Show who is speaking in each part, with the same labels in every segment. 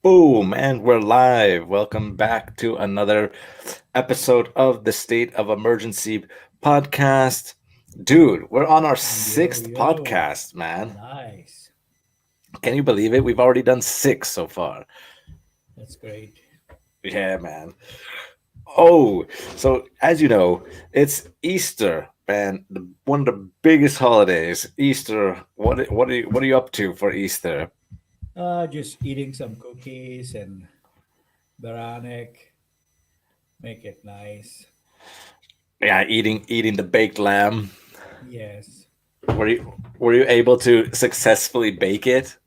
Speaker 1: Boom, and we're live. Welcome back to another episode of the State of Emergency podcast. Dude, we're on our
Speaker 2: Yo,
Speaker 1: sixth
Speaker 2: yo.
Speaker 1: podcast, man.
Speaker 2: Nice.
Speaker 1: Can you believe it? We've already done six so far.
Speaker 2: That's great.
Speaker 1: Yeah, man. Oh, so as you know, it's Easter, man. One of the biggest holidays. Easter. What are you up to for Easter?
Speaker 2: Just eating some cookies and baranek. Make it nice.
Speaker 1: Yeah, eating the baked lamb.
Speaker 2: Yes.
Speaker 1: Were you able to successfully bake it?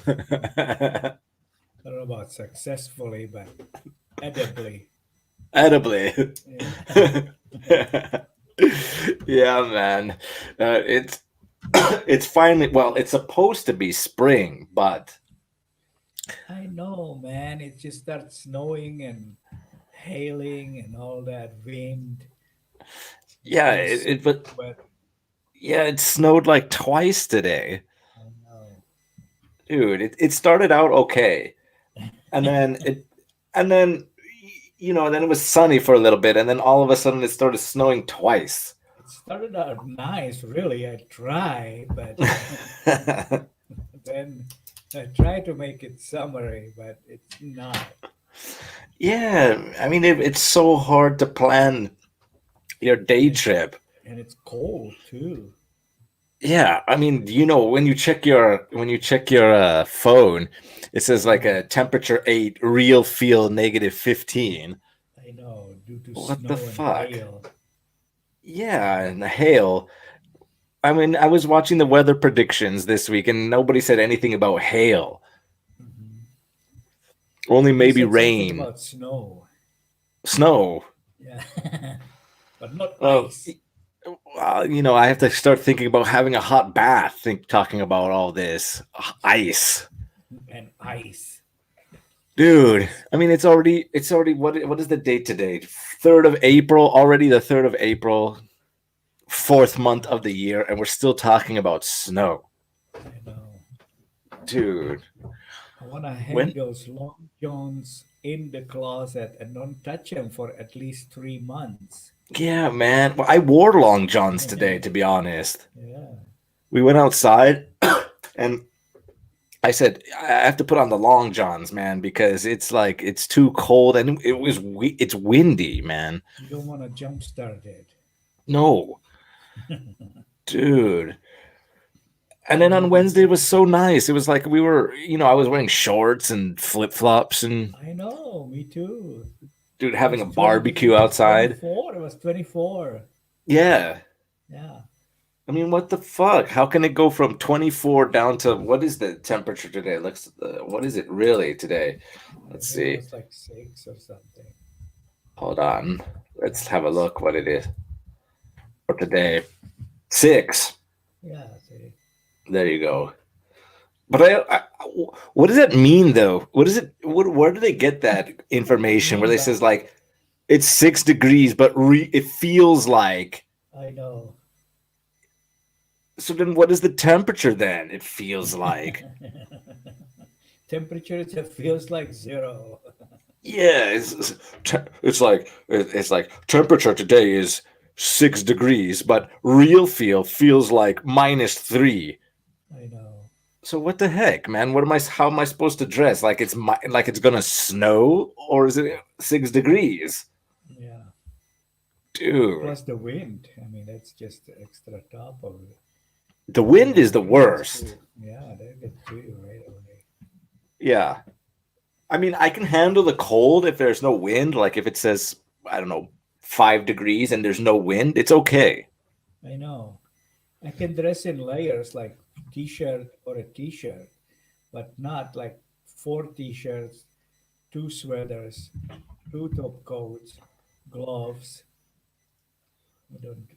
Speaker 2: I don't know about successfully, but edibly.
Speaker 1: Edibly.
Speaker 2: Yeah.
Speaker 1: Yeah, man. It's it's finally, well, it's supposed to be spring, but
Speaker 2: I know, man. It just starts snowing and hailing and all that wind. It
Speaker 1: yeah,
Speaker 2: feels
Speaker 1: it,
Speaker 2: so
Speaker 1: it but
Speaker 2: wet.
Speaker 1: yeah, it snowed like twice today.
Speaker 2: I know.
Speaker 1: Dude, it started out okay. And then then it was sunny for a little bit, and then all of a sudden it started snowing twice.
Speaker 2: It started out nice, really. I try, but then I try to make it summary, but it's not.
Speaker 1: Yeah, I mean it's so hard to plan your day
Speaker 2: And it's
Speaker 1: trip.
Speaker 2: and it's cold too.
Speaker 1: Yeah, I mean, when you check your phone, it says like
Speaker 2: Yeah,
Speaker 1: a temperature 8, real feel -15.
Speaker 2: I know, due to
Speaker 1: What the
Speaker 2: snow and
Speaker 1: fuck?
Speaker 2: hail.
Speaker 1: Yeah, and the hail. I mean, I was watching the weather predictions this week, and nobody said anything about hail.
Speaker 2: Mhm.
Speaker 1: Only
Speaker 2: They
Speaker 1: maybe
Speaker 2: said something
Speaker 1: rain,
Speaker 2: about snow.
Speaker 1: snow.
Speaker 2: Yeah, but not
Speaker 1: Well,
Speaker 2: ice.
Speaker 1: I have to start thinking about having a hot bath. Talking about all this ice.
Speaker 2: And ice.
Speaker 1: Dude,
Speaker 2: Yes,
Speaker 1: I mean, it's already what is the date today? 3rd of April, already the 3rd of April, fourth month of the year, and we're still talking about snow.
Speaker 2: I know.
Speaker 1: Dude,
Speaker 2: I want to hang
Speaker 1: when
Speaker 2: those long johns in the closet and don't touch them for at least 3 months.
Speaker 1: yeah, man. Well, I wore long johns today, to be honest.
Speaker 2: Yeah,
Speaker 1: We went outside and I said I have to put on the long johns, man, because it's too cold and it's windy, man.
Speaker 2: you don't want to jump start it.
Speaker 1: No, dude. And then on
Speaker 2: Maybe
Speaker 1: Wednesday it was
Speaker 2: some.
Speaker 1: so nice. It was like I was wearing shorts and flip flops and
Speaker 2: I know, me too.
Speaker 1: dude
Speaker 2: It
Speaker 1: having
Speaker 2: was
Speaker 1: a
Speaker 2: 20.
Speaker 1: barbecue
Speaker 2: It was
Speaker 1: outside.
Speaker 2: 24. It was 24.
Speaker 1: Yeah.
Speaker 2: Yeah.
Speaker 1: I mean, what the fuck? How can it go from 24 down to what is the temperature today? What is it really today?
Speaker 2: I
Speaker 1: Let's
Speaker 2: think it
Speaker 1: see.
Speaker 2: was like 6 or something.
Speaker 1: Hold on. Let's
Speaker 2: Yeah.
Speaker 1: have a look what it is for today. 6.
Speaker 2: Yeah. See.
Speaker 1: There you go. But what does that mean though? What is it? Where do they get that
Speaker 2: It
Speaker 1: information where
Speaker 2: means
Speaker 1: they
Speaker 2: like,
Speaker 1: says like it's 6 degrees, but it feels like.
Speaker 2: I know.
Speaker 1: So then, what is the temperature then? It feels like.
Speaker 2: Temperature it feels like zero.
Speaker 1: Yeah, it's like temperature today is 6 degrees, but real feel feels like -3.
Speaker 2: I know.
Speaker 1: So what the heck, man? How am I supposed to dress? Like it's gonna snow, or is it 6 degrees,
Speaker 2: Yeah.
Speaker 1: dude?
Speaker 2: Plus the wind. I mean, that's just the extra top of it.
Speaker 1: The
Speaker 2: And
Speaker 1: wind
Speaker 2: the
Speaker 1: is the
Speaker 2: rain is
Speaker 1: worst.
Speaker 2: too. Yeah, they get to you right away.
Speaker 1: Yeah, I mean, I can handle the cold if there's no wind. Like if it says, I don't know, 5 degrees and there's no wind, it's okay.
Speaker 2: I know. I can dress in layers like t-shirt or a t-shirt, but not like four t-shirts, two sweaters, two top coats, gloves. I don't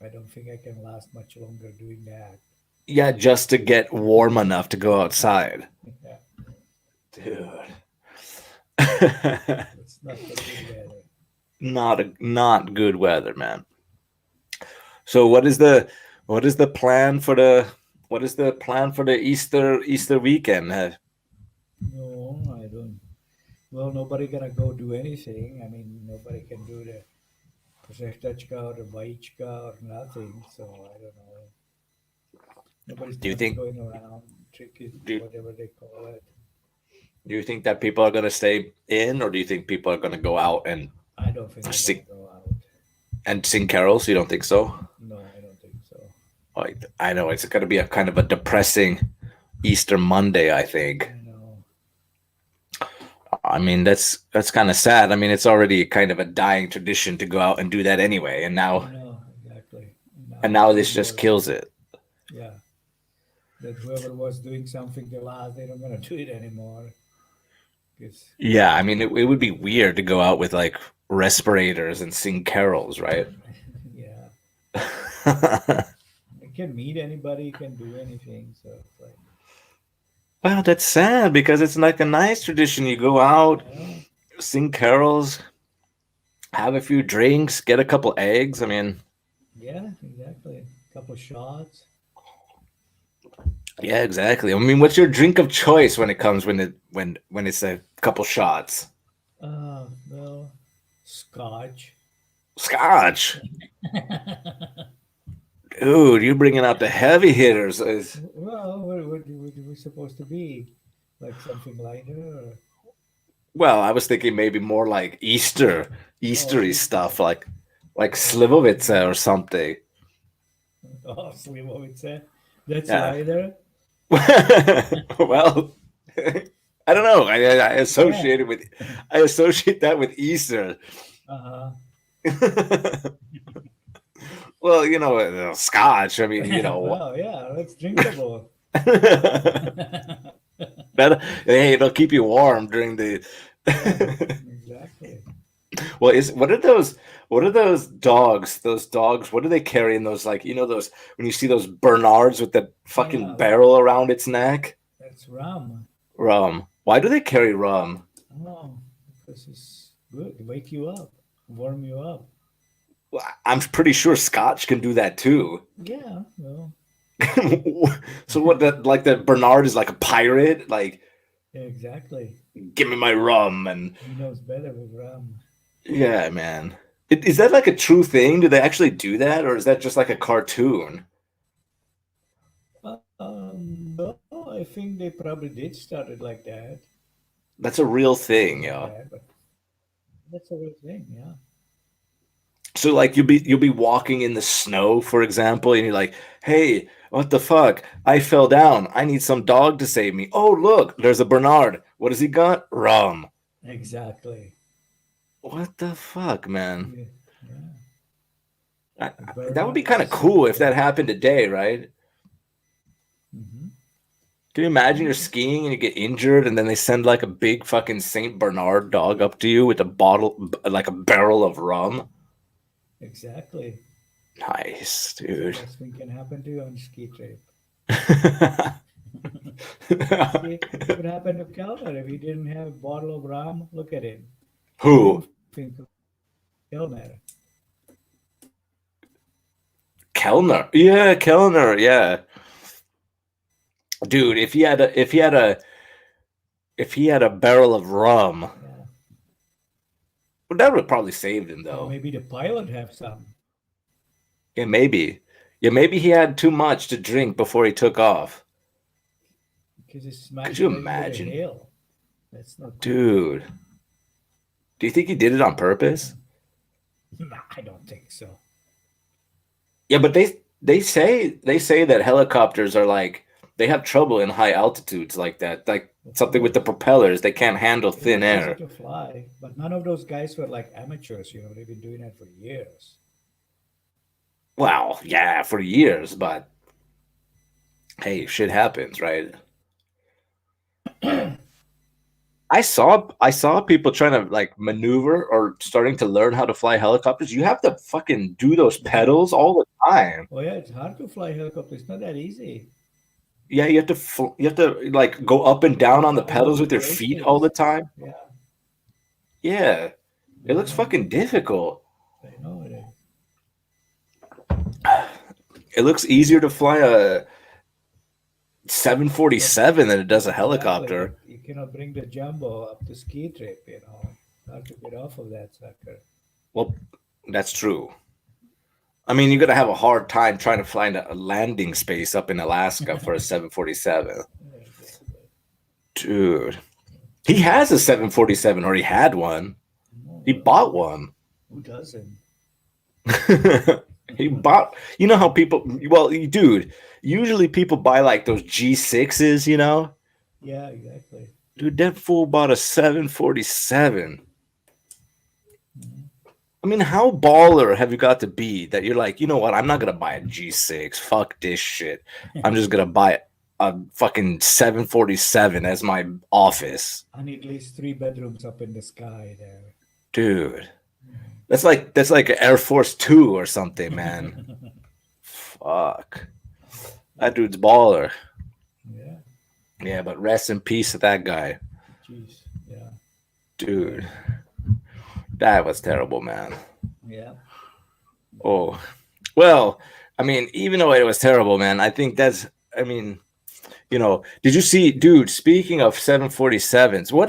Speaker 2: I don't think I can last much longer doing that.
Speaker 1: Yeah, just to get warm enough to go outside,
Speaker 2: Yeah,
Speaker 1: dude.
Speaker 2: it's not the good weather.
Speaker 1: Not good weather, man. So what is the plan for the What is the plan for the Easter weekend?
Speaker 2: No, I don't. Well, nobody gonna go do anything. I mean, nobody can do the Prosectachka or the Vaichka or nothing. So I don't know. Nobody's
Speaker 1: Do you
Speaker 2: gonna be
Speaker 1: think
Speaker 2: going around drinking
Speaker 1: do,
Speaker 2: whatever they call it.
Speaker 1: do you think that people are gonna stay in, or do you think people are gonna go out
Speaker 2: I don't think they're
Speaker 1: sing
Speaker 2: gonna go out.
Speaker 1: and sing carols? You don't think so?
Speaker 2: No, I don't think so.
Speaker 1: Like, I know it's gonna be a kind of a depressing Easter Monday, I think.
Speaker 2: I know.
Speaker 1: I mean, that's kind of sad. I mean, it's already kind of a dying tradition to go out and do that anyway, and
Speaker 2: I
Speaker 1: now
Speaker 2: know exactly.
Speaker 1: and
Speaker 2: Now
Speaker 1: now this just
Speaker 2: people,
Speaker 1: kills it.
Speaker 2: yeah, that whoever was doing something the last, they don't gonna do it anymore. Because
Speaker 1: Yeah, I mean, it would be weird to go out with like respirators and sing carols, right?
Speaker 2: yeah, you can meet anybody, you can do anything. So it's like,
Speaker 1: Well, that's sad because it's like a nice tradition. You go out,
Speaker 2: I know.
Speaker 1: sing carols, have a few drinks, get a couple eggs. I mean,
Speaker 2: Yeah, exactly. Couple shots.
Speaker 1: yeah, exactly. I mean, what's your drink of choice when it comes when it's a couple shots?
Speaker 2: Well, scotch.
Speaker 1: Scotch, dude, you're bringing out the heavy hitters.
Speaker 2: Well, what are we supposed to be? Like something lighter?
Speaker 1: Well, I was thinking maybe more like
Speaker 2: Oh,
Speaker 1: Eastery
Speaker 2: Easter.
Speaker 1: stuff, like
Speaker 2: Oh,
Speaker 1: Slivovitz or something.
Speaker 2: oh, Slivovice. That's
Speaker 1: Yeah.
Speaker 2: lighter.
Speaker 1: Well, I don't know. I
Speaker 2: Yeah.
Speaker 1: associate it with I associate that with Easter.
Speaker 2: Uh-huh.
Speaker 1: Well, Scotch. I mean,
Speaker 2: Well, yeah, that's drinkable.
Speaker 1: that hey, it'll keep you warm during the.
Speaker 2: Yeah, exactly.
Speaker 1: Well, is what are those? What are those dogs? Those dogs. What do they carry in those? Like those when you see those Bernards with the fucking
Speaker 2: Yeah,
Speaker 1: barrel around its neck.
Speaker 2: that's rum.
Speaker 1: Rum. Why do they carry rum?
Speaker 2: Oh, because it's good. Wake you up, warm you up.
Speaker 1: Well, I'm pretty sure Scotch can do that too.
Speaker 2: Yeah, well,
Speaker 1: So what? That like that Bernard is like a pirate. Like,
Speaker 2: exactly.
Speaker 1: give me my rum and
Speaker 2: He knows better with rum.
Speaker 1: yeah, man. Is that like a true thing? Do they actually do that, or is that just like a cartoon?
Speaker 2: No, I think they probably did start it like that.
Speaker 1: That's a real
Speaker 2: Something
Speaker 1: thing,
Speaker 2: like
Speaker 1: yeah.
Speaker 2: that, but that's a real thing, yeah.
Speaker 1: So like you'll be walking in the snow, for example, and you're like, "Hey, what the fuck? I fell down. I need some dog to save me." Oh, look, there's a Bernard. What has he got? Rum.
Speaker 2: Exactly.
Speaker 1: What the fuck, man?
Speaker 2: Yeah, yeah. The
Speaker 1: That would be
Speaker 2: Bernard is
Speaker 1: kind
Speaker 2: a
Speaker 1: of cool if that
Speaker 2: symbol.
Speaker 1: happened today, right?
Speaker 2: Hmm.
Speaker 1: Can you imagine you're
Speaker 2: Yeah,
Speaker 1: skiing and you get injured, and then they send like a big fucking Saint Bernard dog up to you with a bottle, like a barrel of rum?
Speaker 2: exactly.
Speaker 1: Nice,
Speaker 2: It's the
Speaker 1: dude.
Speaker 2: best thing can happen to you on a ski trip. See what happened to Kellner if he didn't have a bottle of rum? Look at him. What do you
Speaker 1: Who?
Speaker 2: think of Kellner?
Speaker 1: Kellner. Yeah, Kellner. Yeah, dude. If he had a barrel of rum,
Speaker 2: Yeah.
Speaker 1: well, that would have probably saved him,
Speaker 2: Or
Speaker 1: though.
Speaker 2: maybe the pilot have some
Speaker 1: Yeah, maybe. Yeah, maybe he had too much to drink before he took off.
Speaker 2: because he
Speaker 1: Could
Speaker 2: smashed
Speaker 1: you
Speaker 2: it into the
Speaker 1: imagine,
Speaker 2: hill. That's not cool.
Speaker 1: dude? Do you think he did it on purpose?
Speaker 2: Nah, I don't think so.
Speaker 1: Yeah, but they say that helicopters are like they have trouble in high altitudes like that. Like
Speaker 2: Of
Speaker 1: something with the
Speaker 2: course.
Speaker 1: propellers, they can't handle
Speaker 2: They're
Speaker 1: thin
Speaker 2: not easy
Speaker 1: air.
Speaker 2: to fly, but none of those guys were like amateurs, they've been doing that for years.
Speaker 1: Well, yeah, for years, but hey, shit happens, right? I saw people trying to like maneuver or starting to learn how to fly helicopters. You have to fucking do those
Speaker 2: Yeah.
Speaker 1: pedals all the time.
Speaker 2: Oh yeah, it's hard to fly helicopter. It's not that easy.
Speaker 1: Yeah, you have to like go up and down on the
Speaker 2: Find
Speaker 1: pedals
Speaker 2: those
Speaker 1: with your feet all the
Speaker 2: braces.
Speaker 1: time.
Speaker 2: Yeah,
Speaker 1: Yeah, it looks
Speaker 2: yeah,
Speaker 1: fucking difficult.
Speaker 2: I know it is.
Speaker 1: It looks easier to fly 747 than it does a
Speaker 2: Exactly,
Speaker 1: helicopter.
Speaker 2: but you cannot bring the jumbo up the ski trip, you know. Hard to get off of that sucker.
Speaker 1: Well, that's true. I mean, you're gonna have a hard time trying to find a landing space up in Alaska for a 747,
Speaker 2: Yeah, exactly.
Speaker 1: dude. He has a 747, or he had one.
Speaker 2: No,
Speaker 1: He bought one.
Speaker 2: who doesn't?
Speaker 1: He bought. You know how people? Well, dude. Usually people buy like those G6s. You know,
Speaker 2: Yeah, exactly.
Speaker 1: dude. That fool bought a 747.
Speaker 2: Mhm.
Speaker 1: I mean, how baller have you got to be that you're like, you know what? I'm not gonna buy a G6. Fuck this shit. I'm just gonna buy a fucking 747 as my office,
Speaker 2: I need at least 3 bedrooms up in the sky there.
Speaker 1: dude. That's like an Air Force Two or something, man. Fuck, that dude's baller.
Speaker 2: Yeah,
Speaker 1: Yeah, but rest in peace to that guy,
Speaker 2: jeez. Yeah,
Speaker 1: dude. That was terrible, man.
Speaker 2: yeah.
Speaker 1: Oh, well, I mean, even though it was terrible, man, I think that's. I mean, did you see, dude? Speaking of 747s, what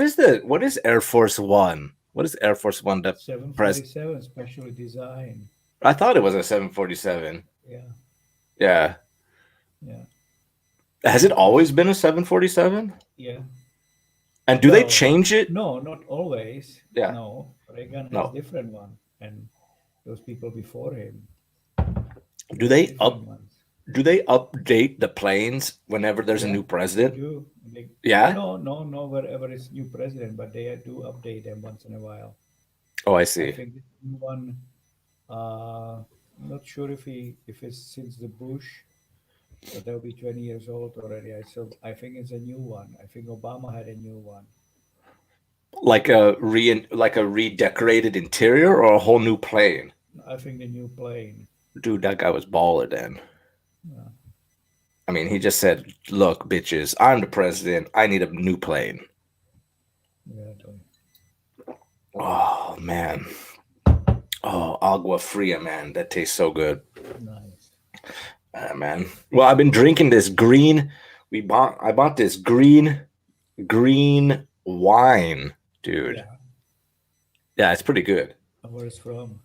Speaker 1: is Air Force One? What is Air Force One? The press.
Speaker 2: 747 specially designed.
Speaker 1: I thought it was a 747.
Speaker 2: Yeah,
Speaker 1: Yeah.
Speaker 2: yeah,
Speaker 1: Has it always been a 747?
Speaker 2: yeah.
Speaker 1: And do they
Speaker 2: Well,
Speaker 1: change it?
Speaker 2: no, not always.
Speaker 1: Yeah.
Speaker 2: No, Reagan has
Speaker 1: No.
Speaker 2: different one, and those people before him
Speaker 1: Do they
Speaker 2: different ones.
Speaker 1: do they update the planes whenever there's a
Speaker 2: Yeah,
Speaker 1: new
Speaker 2: they
Speaker 1: president?
Speaker 2: do.
Speaker 1: Yeah?
Speaker 2: No, wherever it's new president, but they do update them once in a while.
Speaker 1: Oh, I
Speaker 2: I
Speaker 1: see.
Speaker 2: think this new one. I'm not sure if it's since the Bush, but they'll be 20 years old already. I think it's a new one. I think Obama had a new one.
Speaker 1: Like a redecorated interior or a whole new plane?
Speaker 2: I think the new plane.
Speaker 1: Dude, that guy was baller then.
Speaker 2: Yeah,
Speaker 1: I mean, he just said, "Look, bitches, I'm the president. I need a new plane."
Speaker 2: yeah,
Speaker 1: Oh man. Oh, agua fria, man. That tastes so good.
Speaker 2: nice.
Speaker 1: Man. Well, I've been drinking this green. I bought this green wine, dude.
Speaker 2: Yeah,
Speaker 1: Yeah, it's pretty good.
Speaker 2: where it's from?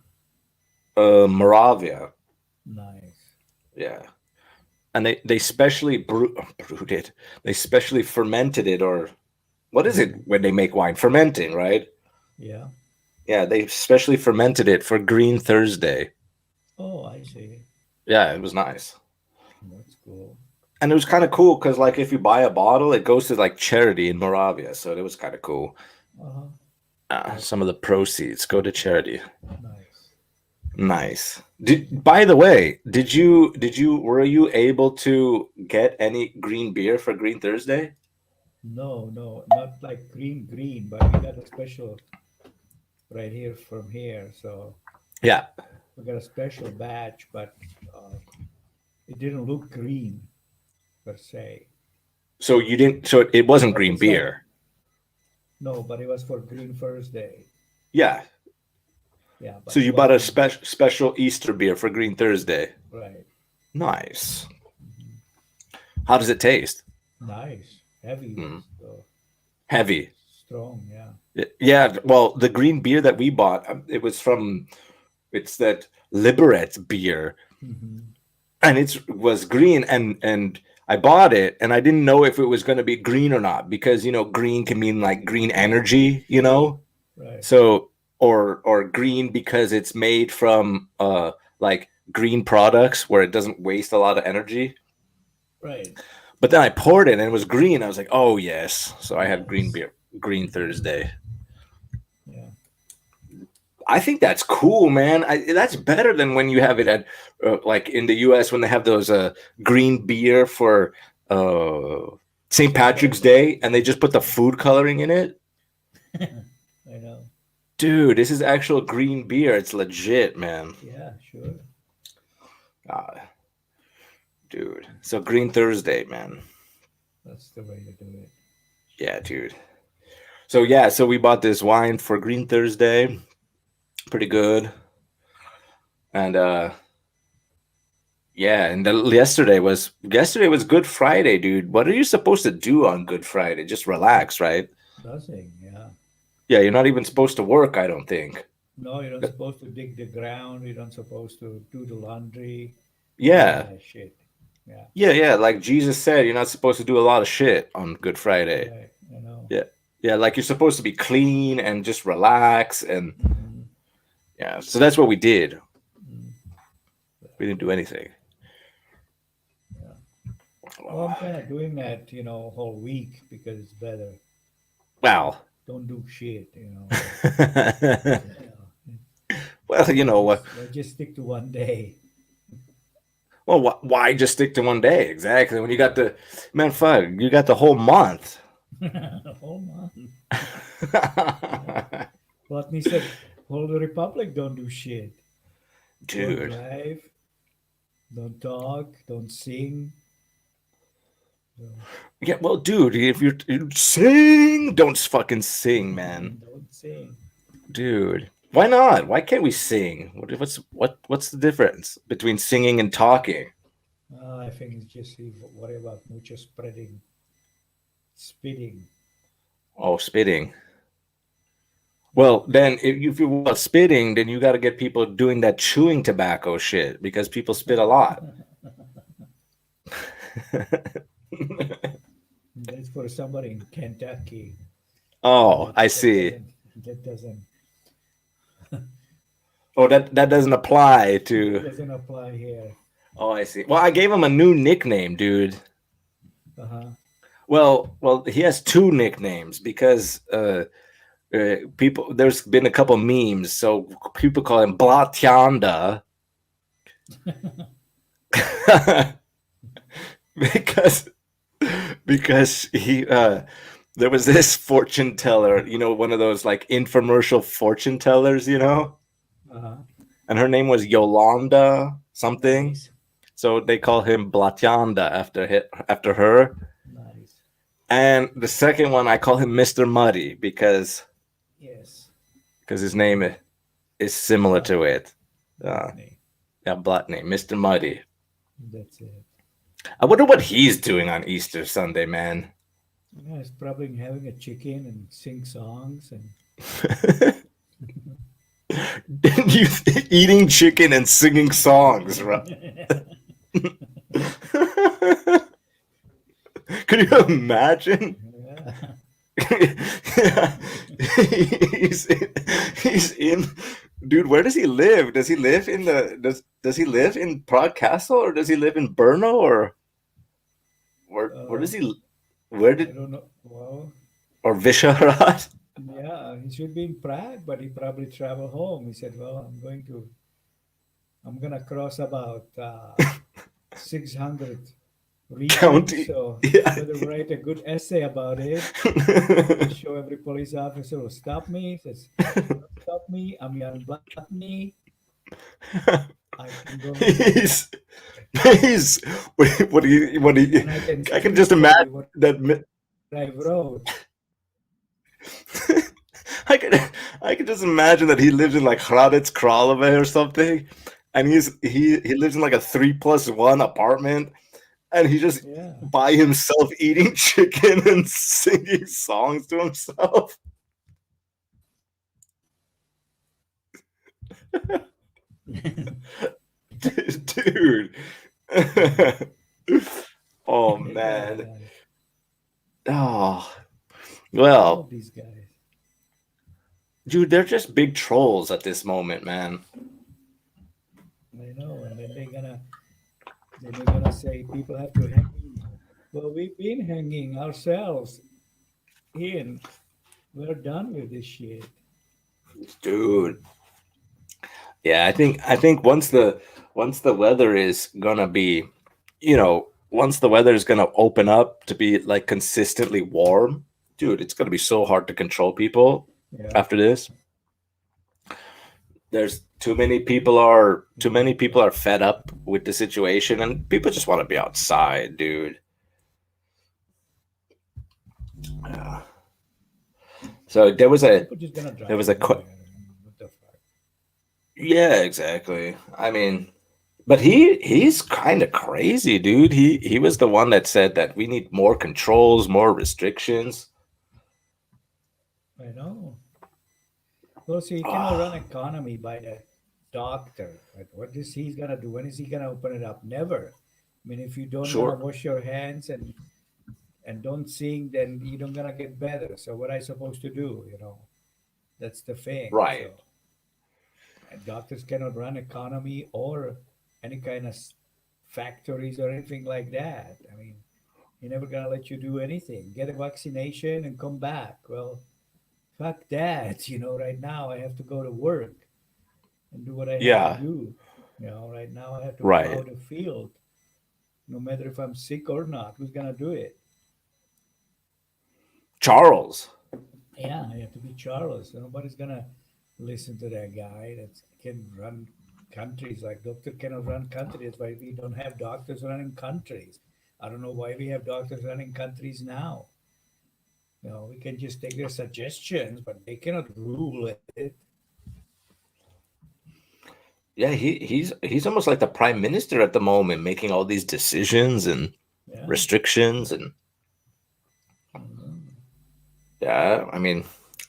Speaker 1: Moravia.
Speaker 2: Nice.
Speaker 1: Yeah. And they specially brewed it. They specially fermented it, or what is it when they make wine? Fermenting, right?
Speaker 2: Yeah.
Speaker 1: Yeah, they specially fermented it for Green Thursday.
Speaker 2: Oh, I see.
Speaker 1: Yeah, it was nice.
Speaker 2: That's cool.
Speaker 1: And it was kind of cool because, like, if you buy a bottle, it goes to like charity in Moravia. So it was kind of cool.
Speaker 2: Uh-huh.
Speaker 1: Some of the proceeds go to charity.
Speaker 2: Nice.
Speaker 1: Nice. By the way, were you able to get any green beer for Green Thursday?
Speaker 2: No, not like green, but we got a special right here from here. So
Speaker 1: Yeah.
Speaker 2: we got a special batch, but uh, it didn't look green per se.
Speaker 1: So you didn't. So it wasn't
Speaker 2: But
Speaker 1: green
Speaker 2: it's like
Speaker 1: beer.
Speaker 2: no, but it was for Green Thursday.
Speaker 1: Yeah.
Speaker 2: Yeah, but
Speaker 1: So
Speaker 2: it
Speaker 1: you bought a
Speaker 2: wasn't
Speaker 1: special Easter beer for Green Thursday.
Speaker 2: right.
Speaker 1: Nice. How does it taste?
Speaker 2: Nice, heavy,
Speaker 1: Mhm.
Speaker 2: so
Speaker 1: Heavy.
Speaker 2: strong. Yeah.
Speaker 1: Yeah. Well, the green beer that we bought, it's that Liberec beer,
Speaker 2: Hmm.
Speaker 1: and it was green, and I bought it, and I didn't know if it was going to be green or not because green can mean like green energy,
Speaker 2: Right.
Speaker 1: so or green because it's made from like green products where it doesn't waste a lot of energy.
Speaker 2: Right.
Speaker 1: But then I poured it and it was green. I was like, oh yes. So I had green
Speaker 2: Nice.
Speaker 1: beer, Green Thursday.
Speaker 2: Yeah.
Speaker 1: I think that's cool, man. That's better than when you have it at like in the U.S. when they have those green beer for St. Patrick's Day and they just put the food coloring in it.
Speaker 2: I know.
Speaker 1: Dude, this is actual green beer. It's legit, man.
Speaker 2: Yeah, sure.
Speaker 1: Uh, dude. So Green Thursday, man.
Speaker 2: That's the way to do it.
Speaker 1: Yeah, dude. So yeah, so we bought this wine for Green Thursday. Pretty good. And Yeah, and yesterday was Good Friday, dude. What are you supposed to do on Good Friday? Just relax, right?
Speaker 2: Nothing. Yeah.
Speaker 1: Yeah, you're not even supposed to work, I don't think.
Speaker 2: No, you're not supposed to dig the ground. You're not supposed to do the laundry. None of
Speaker 1: Yeah.
Speaker 2: that shit. Yeah.
Speaker 1: Yeah, yeah. Like Jesus said, you're not supposed to do a lot of shit on Good Friday.
Speaker 2: Right. You know.
Speaker 1: Yeah. Yeah, like you're supposed to be clean and just relax and
Speaker 2: Mm,
Speaker 1: yeah. So that's what we did.
Speaker 2: mm,
Speaker 1: We didn't do anything.
Speaker 2: yeah. Well, I'm kind of doing that, whole week because it's better.
Speaker 1: Well.
Speaker 2: Don't do shit, like, yeah.
Speaker 1: Well, you
Speaker 2: Why
Speaker 1: know,
Speaker 2: just why just stick to one day?
Speaker 1: well, why just stick to one day? Exactly. When you got the man, fuck, you got the whole month.
Speaker 2: Whole month. Yeah. Platney said, "Whole the Republic don't do shit. Don't
Speaker 1: Dude.
Speaker 2: drive. Don't talk. Don't sing." So,
Speaker 1: Yeah, well, dude, if you sing, don't fucking sing, man.
Speaker 2: don't sing.
Speaker 1: Dude. Why not? Why can't we sing? What's the difference between singing and talking?
Speaker 2: I think it's just you worry about mucho spreading, spitting.
Speaker 1: Oh, spitting. Well, then if you want spitting, then you got to get people doing that chewing tobacco shit because people spit a lot.
Speaker 2: That's for somebody in Kentucky.
Speaker 1: Oh,
Speaker 2: That
Speaker 1: I
Speaker 2: that
Speaker 1: see.
Speaker 2: doesn't
Speaker 1: Oh, that doesn't apply
Speaker 2: that
Speaker 1: to.
Speaker 2: doesn't apply here.
Speaker 1: Oh, I see. Well, I gave him a new nickname, dude.
Speaker 2: Uh-huh.
Speaker 1: Well, he has two nicknames because people. There's been a couple memes, so people call him Blatyanda because he there was this fortune teller, one of those like infomercial fortune tellers,
Speaker 2: Uh-huh.
Speaker 1: and her name was Yolanda something.
Speaker 2: Nice.
Speaker 1: So they call him Blatyanda after her.
Speaker 2: Nice.
Speaker 1: And the second one, I call him Mr. Muddy because
Speaker 2: Yes.
Speaker 1: his name is similar to it.
Speaker 2: Blatney.
Speaker 1: Yeah, Blatney, Mr. Muddy.
Speaker 2: That's it.
Speaker 1: I wonder what he's doing on Easter Sunday, man.
Speaker 2: Yeah, he's probably having a chicken and sing songs and
Speaker 1: You eating chicken and singing songs, right? Could you imagine?
Speaker 2: yeah.
Speaker 1: He's in dude, where does he live? Does he live in does he live in Prague Castle or does he live in Brno or where does he where
Speaker 2: I
Speaker 1: did
Speaker 2: don't know. Well,
Speaker 1: or Visharad?
Speaker 2: yeah, he should be in Prague, but he probably traveled home. He said, "Well, I'm gonna cross about 600 regions,
Speaker 1: County.
Speaker 2: so
Speaker 1: Yeah.
Speaker 2: better write a good essay about it. Show every police officer who stop me. He says, "Don't stop me. I'm Jan Blatney. I can go
Speaker 1: he's what do you
Speaker 2: and I can
Speaker 1: I can
Speaker 2: speak
Speaker 1: just
Speaker 2: for you
Speaker 1: imagine
Speaker 2: what
Speaker 1: that
Speaker 2: I wrote."
Speaker 1: I can just imagine that he lives in like Hradec Králové or something, and he lives in like a 3+1 apartment, and he just
Speaker 2: Yeah.
Speaker 1: by himself eating chicken and singing songs to himself. Dude. Oh man. Oh well,
Speaker 2: All these guys.
Speaker 1: dude, they're just big trolls at this moment, man.
Speaker 2: I know, and then they're gonna say people have to hang. Well, we've been hanging ourselves in. We're done with this shit.
Speaker 1: Dude. Yeah, I think once the weather is gonna be, once the weather is gonna open up to be like consistently warm, dude, it's gonna be so hard to control people
Speaker 2: Yeah.
Speaker 1: after this. There's too many people are fed up with the situation and people just want to be outside, dude. Yeah. So there was a
Speaker 2: People just gonna drive
Speaker 1: there was a
Speaker 2: everywhere. What the fuck?
Speaker 1: yeah, exactly. I mean, But he's kind of crazy, dude. He was the one that said that we need more controls, more restrictions.
Speaker 2: I know. Well, so you cannot run
Speaker 1: Oh,
Speaker 2: economy by the doctor. Like, what is he gonna do? When is he gonna open it up? Never. I mean, if you don't gonna
Speaker 1: sure.
Speaker 2: wash your hands and don't sing, then you don't gonna get better. So what I supposed to do? That's the thing.
Speaker 1: Right.
Speaker 2: So and doctors cannot run economy or any kind of factories or anything like that. I mean, you're never gonna let you do anything. Get a vaccination and come back. Well, fuck that. Right now I have to go to work and do what I have to
Speaker 1: Yeah.
Speaker 2: do. Right now I have to
Speaker 1: Right.
Speaker 2: plow the field, no matter if I'm sick or not. Who's gonna do it?
Speaker 1: Charles.
Speaker 2: Yeah, I have to be Charles. Nobody's gonna listen to that guy that can run countries. Like doctor cannot run countries. That's why we don't have doctors running countries. I don't know why we have doctors running countries now. We can just take their suggestions, but they cannot rule it.
Speaker 1: Yeah, he's almost like the prime minister at the moment, making all these decisions and
Speaker 2: Yeah.
Speaker 1: restrictions and
Speaker 2: Mhm.
Speaker 1: yeah, I mean,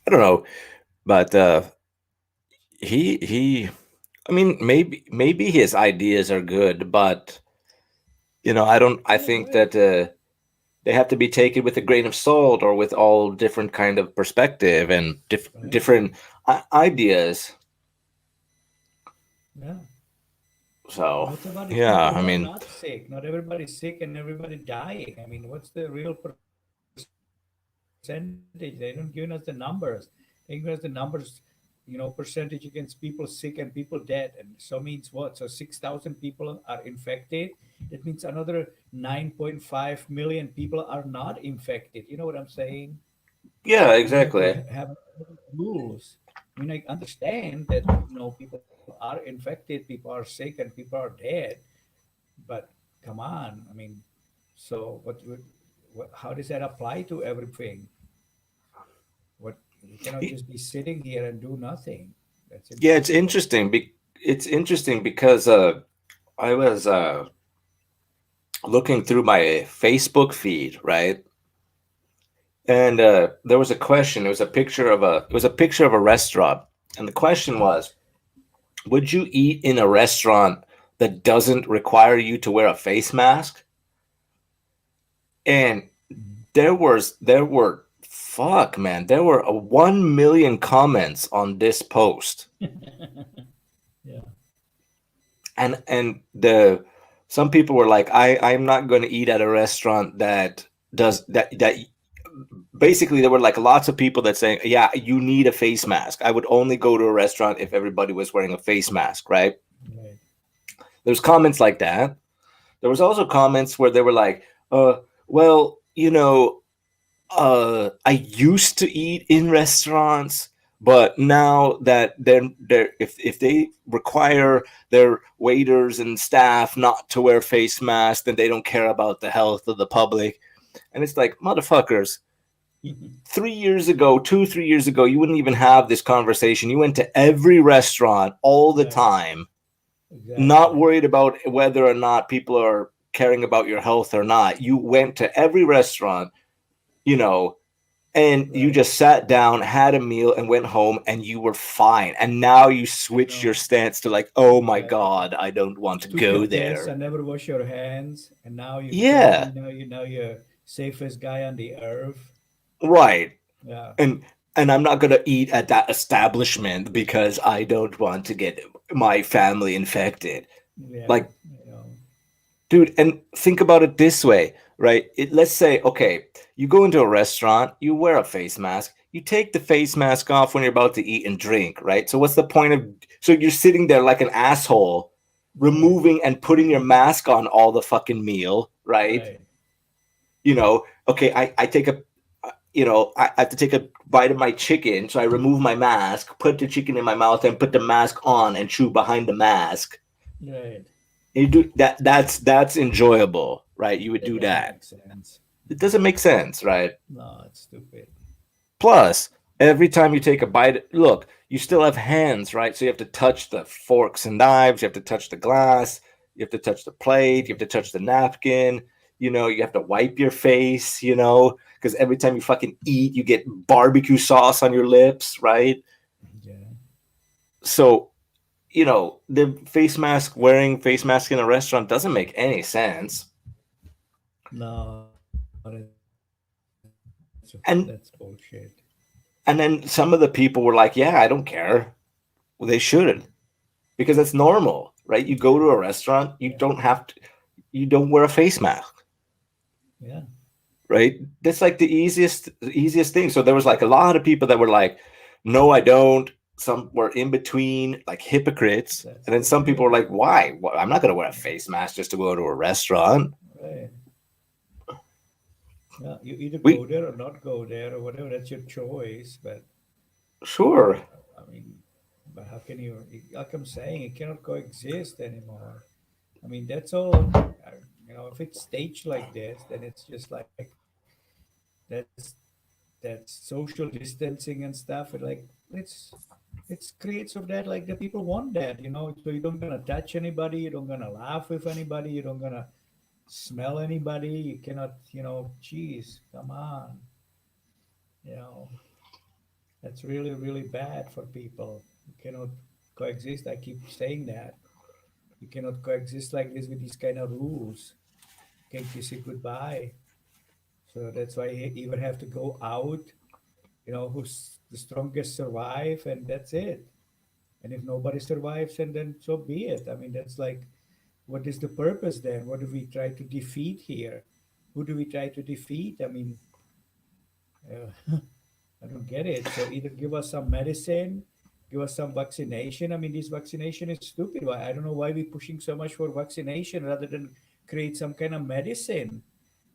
Speaker 1: I don't know, but he I mean, maybe his ideas are good, but I don't. I
Speaker 2: Yeah,
Speaker 1: think
Speaker 2: right.
Speaker 1: that they have to be taken with a grain of salt or with all different kind of perspective and
Speaker 2: Right.
Speaker 1: different ideas.
Speaker 2: Yeah.
Speaker 1: So
Speaker 2: What about these
Speaker 1: yeah,
Speaker 2: people
Speaker 1: I
Speaker 2: who are
Speaker 1: mean,
Speaker 2: not sick? Not everybody's sick and everybody dying. I mean, what's the real percentage? They don't give us the numbers. They give us the numbers. Percentage against people sick and people dead. And so means what? So 6,000 people are infected. That means another 9.5 million people are not infected. You know what I'm saying?
Speaker 1: yeah,
Speaker 2: We have to
Speaker 1: exactly.
Speaker 2: have rules. I mean, I understand that people are infected, people are sick, and people are dead. But come on, I mean, so how does that apply to everything? What we cannot
Speaker 1: Y-
Speaker 2: just be sitting here and do nothing. That's
Speaker 1: Yeah, it's
Speaker 2: impossible.
Speaker 1: interesting. It's interesting because I was looking through my Facebook feed, right? And there was a question. It was a picture of a restaurant, and the question was, would you eat in a restaurant that doesn't require you to wear a face mask? And there were fuck man, there were 1 million comments on this post,
Speaker 2: Yeah,
Speaker 1: and the some people were like, I'm not going to eat at a restaurant that does that. Basically, there were like lots of people that saying, yeah, you need a face mask. I would only go to a restaurant if everybody was wearing a face mask, right?
Speaker 2: right.
Speaker 1: There's comments like that. There was also comments where they were like, well, I used to eat in restaurants, but now that they're if they require their waiters and staff not to wear face masks, then they don't care about the health of the public. And it's like, motherfuckers, 3 years ago, 3 years ago, you wouldn't even have this conversation. You went to every restaurant all the
Speaker 2: Right,
Speaker 1: time, not
Speaker 2: exactly.
Speaker 1: worried about whether or not people are caring about your health or not. You went to every restaurant, you know, and you
Speaker 2: Right.
Speaker 1: just sat down, had a meal, and went home, and you were fine. And now you
Speaker 2: I
Speaker 1: switch your
Speaker 2: know.
Speaker 1: stance to like, oh my
Speaker 2: Right.
Speaker 1: God, I don't want to
Speaker 2: Took a
Speaker 1: go
Speaker 2: test
Speaker 1: there.
Speaker 2: and never wash your hands, and now you think
Speaker 1: Yeah,
Speaker 2: you're safest guy on the earth.
Speaker 1: right.
Speaker 2: Yeah,
Speaker 1: And I'm not gonna eat at that establishment because I don't want to get my family infected.
Speaker 2: yeah,
Speaker 1: Like,
Speaker 2: you know,
Speaker 1: dude, and think about it this way, right? Let's say, okay, you go into a restaurant, you wear a face mask, you take the face mask off when you're about to eat and drink, right? So what's the point of? So you're sitting there like an asshole,
Speaker 2: right,
Speaker 1: removing and putting your mask on all the fucking meal, right?
Speaker 2: right.
Speaker 1: Okay, I take a, I have to take a bite of my chicken, so I remove my mask, put the chicken in my mouth, and put the mask on and chew behind the mask.
Speaker 2: Right.
Speaker 1: You do that. That's enjoyable, right? You would
Speaker 2: That
Speaker 1: do
Speaker 2: doesn't
Speaker 1: that.
Speaker 2: make sense.
Speaker 1: It doesn't make sense, right?
Speaker 2: No, it's stupid.
Speaker 1: Plus, every time you take a bite, look, you still have hands, right? So you have to touch the forks and knives, you have to touch the glass. You have to touch the plate. You have to touch the napkin. You have to wipe your face. Because every time you fucking eat, you get barbecue sauce on your lips, right?
Speaker 2: Yeah.
Speaker 1: So the wearing face mask in a restaurant doesn't make any sense.
Speaker 2: No, that's bullshit.
Speaker 1: And and then some of the people were like, "Yeah, I don't care." Well, they shouldn't, because it's normal, right? You go to a restaurant, you don't wear a face mask,
Speaker 2: Yeah.
Speaker 1: right? That's like the easiest thing. So there was like a lot of people that were like, "No, I don't." Some were in between, like hypocrites,
Speaker 2: That's
Speaker 1: and then
Speaker 2: the
Speaker 1: some people were
Speaker 2: thing.
Speaker 1: like, "Why? I'm not going to wear a face mask just to go to a restaurant."
Speaker 2: Right. Yeah, you either go
Speaker 1: We
Speaker 2: there or not go there or whatever. That's your choice. But
Speaker 1: sure,
Speaker 2: I mean, but how can you? Like I'm saying, it cannot coexist anymore. I mean, that's all. If it's staged like this, then it's just like that's that's social distancing and stuff. And like it's creates of that like the people want that. So you don't gonna touch anybody. You don't gonna laugh with anybody. You don't gonna smell anybody. You cannot. Geez, come on. You know, that's really, really bad for people. You cannot coexist. I keep saying that. You cannot coexist like this with these kind of rules. You can kiss it goodbye. So that's why you either have to go out, who's the strongest survive, and that's it. And if nobody survives, and then so be it. I mean, that's like, what is the purpose then? What do we try to defeat here? Who do we try to defeat? I mean, I don't get it. So either give us some medicine, give us some vaccination. I mean, this vaccination is stupid. Why? I don't know why we're pushing so much for vaccination rather than create some kind of medicine.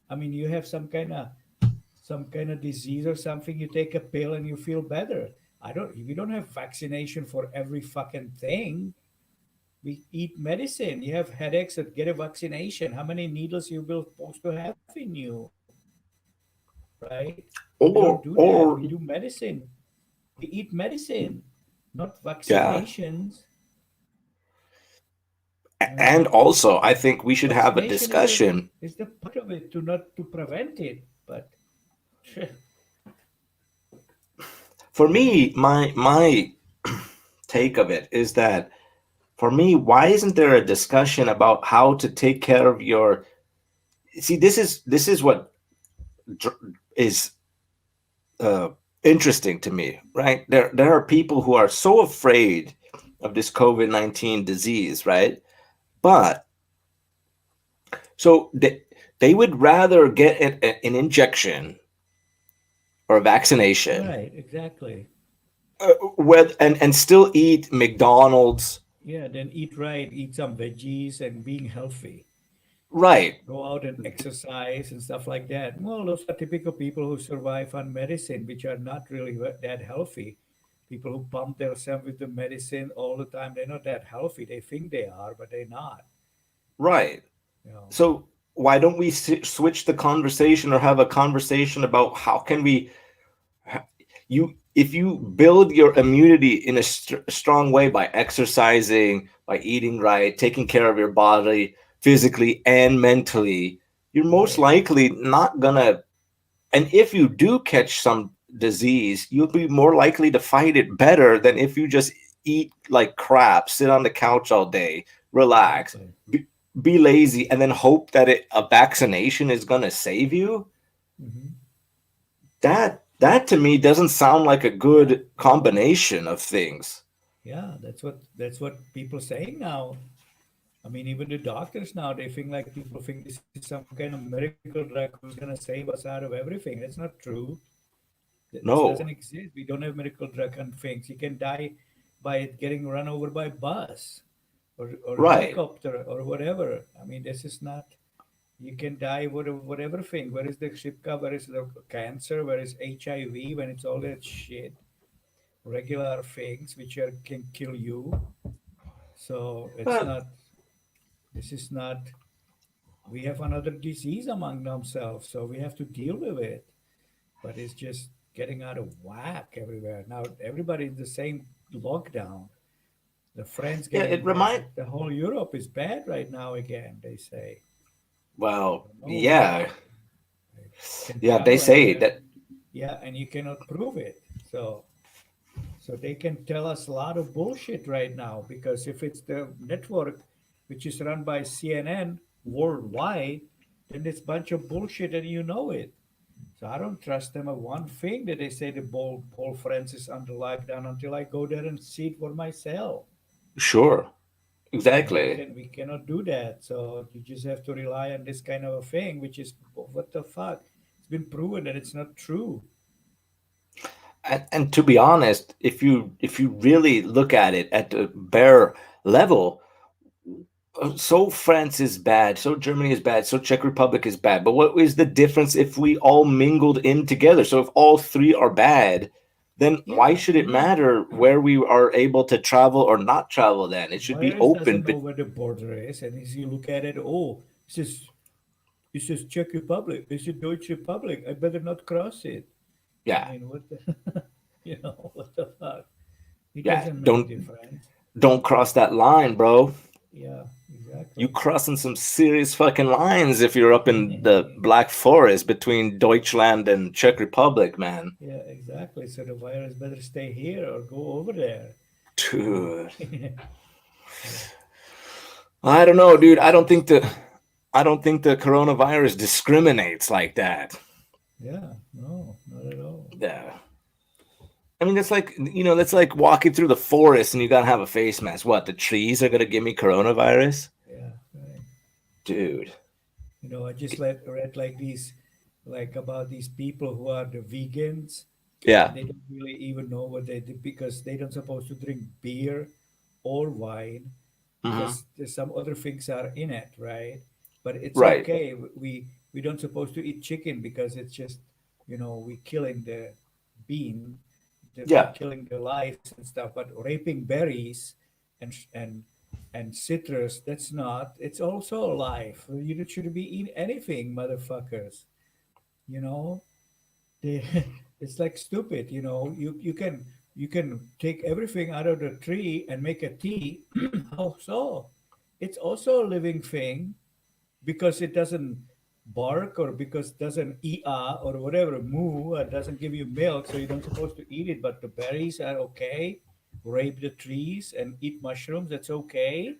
Speaker 2: I mean, you have some kind of disease or something, you take a pill and you feel better. We don't have vaccination for every fucking thing. We eat medicine. You have headaches that get a vaccination. How many needles you will supposed to have in you? Right? We don't
Speaker 1: or
Speaker 2: do that. We
Speaker 1: or
Speaker 2: do medicine. We eat medicine, not
Speaker 1: yeah,
Speaker 2: vaccinations. I
Speaker 1: and
Speaker 2: mean,
Speaker 1: also I think we should have a
Speaker 2: vaccination
Speaker 1: discussion.
Speaker 2: is the part of it to not to prevent it, but
Speaker 1: For me, my take of it is that, for me, why isn't there a discussion about how to take care of your? See, this is what is uh, interesting to me, right? There are people who are so afraid of this COVID-19 disease, right? But so they would rather get an injection or a vaccination,
Speaker 2: right, exactly.
Speaker 1: with and still eat McDonald's,
Speaker 2: Yeah, then eat right, eat some veggies and being healthy.
Speaker 1: right?
Speaker 2: Go out and exercise and stuff like that. Well, those are typical people who survive on medicine, which are not really that healthy. People who pump themselves with the medicine all the time, they're not that healthy. They think they are, but they're not.
Speaker 1: Right.
Speaker 2: You know.
Speaker 1: So why don't we switch the conversation, or have a conversation about how can we, you if you build your immunity in a strong way by exercising, by eating right, taking care of your body physically and mentally, you're most
Speaker 2: Right.
Speaker 1: likely not gonna, and if you do catch some disease, you'll be more likely to fight it better than if you just eat like crap, sit on the couch all day, relax,
Speaker 2: Exactly.
Speaker 1: be lazy, and then hope that a vaccination is going to save you.
Speaker 2: Hmm.
Speaker 1: That to me doesn't sound like a
Speaker 2: Yeah.
Speaker 1: good combination of things.
Speaker 2: Yeah. That's what people saying now. I mean, even the doctors now, they think like people think this is some kind of miracle drug who's gonna save us out of everything. That's not true. This doesn't
Speaker 1: No.
Speaker 2: exist. We don't have miracle drug on things. You can die by getting run over by bus or
Speaker 1: Right.
Speaker 2: helicopter or whatever. I mean, this is not. You can die whatever thing. Where is the Shipka? Where is the cancer? Where is HIV? When it's all that shit, regular things which can kill you. So it's
Speaker 1: But
Speaker 2: not. This is not. We have another disease among themselves, so we have to deal with it. But it's just getting out of whack everywhere. Now everybody in the same lockdown. The France
Speaker 1: Yeah,
Speaker 2: getting
Speaker 1: it remind.
Speaker 2: the whole Europe is bad right now again. They say. I
Speaker 1: Well,
Speaker 2: don't know
Speaker 1: yeah,
Speaker 2: why. I can
Speaker 1: yeah. They
Speaker 2: tell, and
Speaker 1: say that.
Speaker 2: yeah, and you cannot prove it. So they can tell us a lot of bullshit right now because if it's the network which is run by CNN worldwide, then it's a bunch of bullshit and you know it. So I don't trust them of one thing that they say the Paul Francis under lockdown until I go there and see it for myself.
Speaker 1: Sure,
Speaker 2: And we
Speaker 1: exactly.
Speaker 2: can we cannot do that. So you just have to rely on this kind of a thing, which is what the fuck? It's been proven that it's not true.
Speaker 1: And to be honest, if you really look at it at the bare level, so France is bad, so Germany is bad, so Czech Republic is bad. But what is the difference if we all mingled in together? So if all three are bad, then why
Speaker 2: Yeah,
Speaker 1: should it matter where we are able to travel or not travel? Then it should be
Speaker 2: virus
Speaker 1: open.
Speaker 2: doesn't know
Speaker 1: But
Speaker 2: where the border is, and as you look at it, oh, this is Czech Republic, this is Deutsche Republic. I better not cross it. I
Speaker 1: yeah,
Speaker 2: mean, what the, what the fuck? It
Speaker 1: yeah,
Speaker 2: doesn't make
Speaker 1: don't
Speaker 2: difference.
Speaker 1: don't cross that line, bro.
Speaker 2: Yeah,
Speaker 1: You
Speaker 2: exactly.
Speaker 1: crossing some serious fucking lines if you're up in the Black Forest between Deutschland and Czech Republic, man.
Speaker 2: Yeah, exactly. So the virus better stay here or go over there. I mean,
Speaker 1: Dude,
Speaker 2: yeah,
Speaker 1: I don't know, dude. I don't think the coronavirus discriminates like that.
Speaker 2: yeah, no, not at all.
Speaker 1: Yeah. I mean, that's like walking through the forest and you gotta have a face mask. What, the trees are gonna give me coronavirus?
Speaker 2: Yeah, right.
Speaker 1: Dude.
Speaker 2: I just read like these, like about these people who are the vegans,
Speaker 1: Yeah.
Speaker 2: and they don't really even know what they do because they don't supposed to drink beer or wine
Speaker 1: Hmm.
Speaker 2: because there's some other things are in it, right? But it's
Speaker 1: Right.
Speaker 2: okay. We don't supposed to eat chicken because it's just, we killing the bean, we
Speaker 1: Yeah.
Speaker 2: killing the lives and stuff. But raping berries and citrus, that's not. It's also a life. You shouldn't be eating anything, motherfuckers. You know, they, it's like stupid. You can take everything out of the tree and make a tea. How so? It's also a living thing because it doesn't bark or because it doesn't or whatever moo or doesn't give you milk, so you don't supposed to eat it. But the berries are okay. Rape the trees and eat mushrooms. That's okay.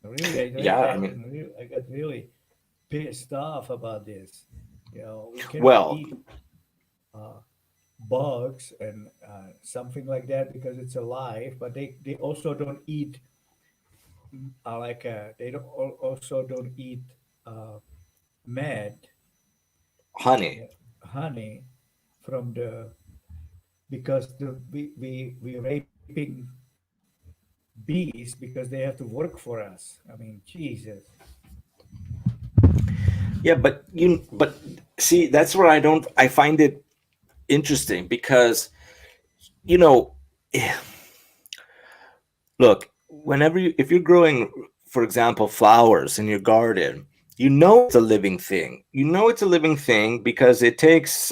Speaker 2: Really, I read
Speaker 1: Yeah. I
Speaker 2: that
Speaker 1: mean,
Speaker 2: and I got really pissed off about this. We cannot
Speaker 1: well,
Speaker 2: eat uh, bugs and something like that because it's alive. But they also don't eat they don't also don't eat uh, mad,
Speaker 1: honey.
Speaker 2: yeah, honey from the because we raping bees because they have to work for us. I mean, Jesus.
Speaker 1: Yeah, but see, that's where I find it interesting because, you know, look, if you're growing, for example, flowers in your garden, it's a living thing. It's a living thing because it takes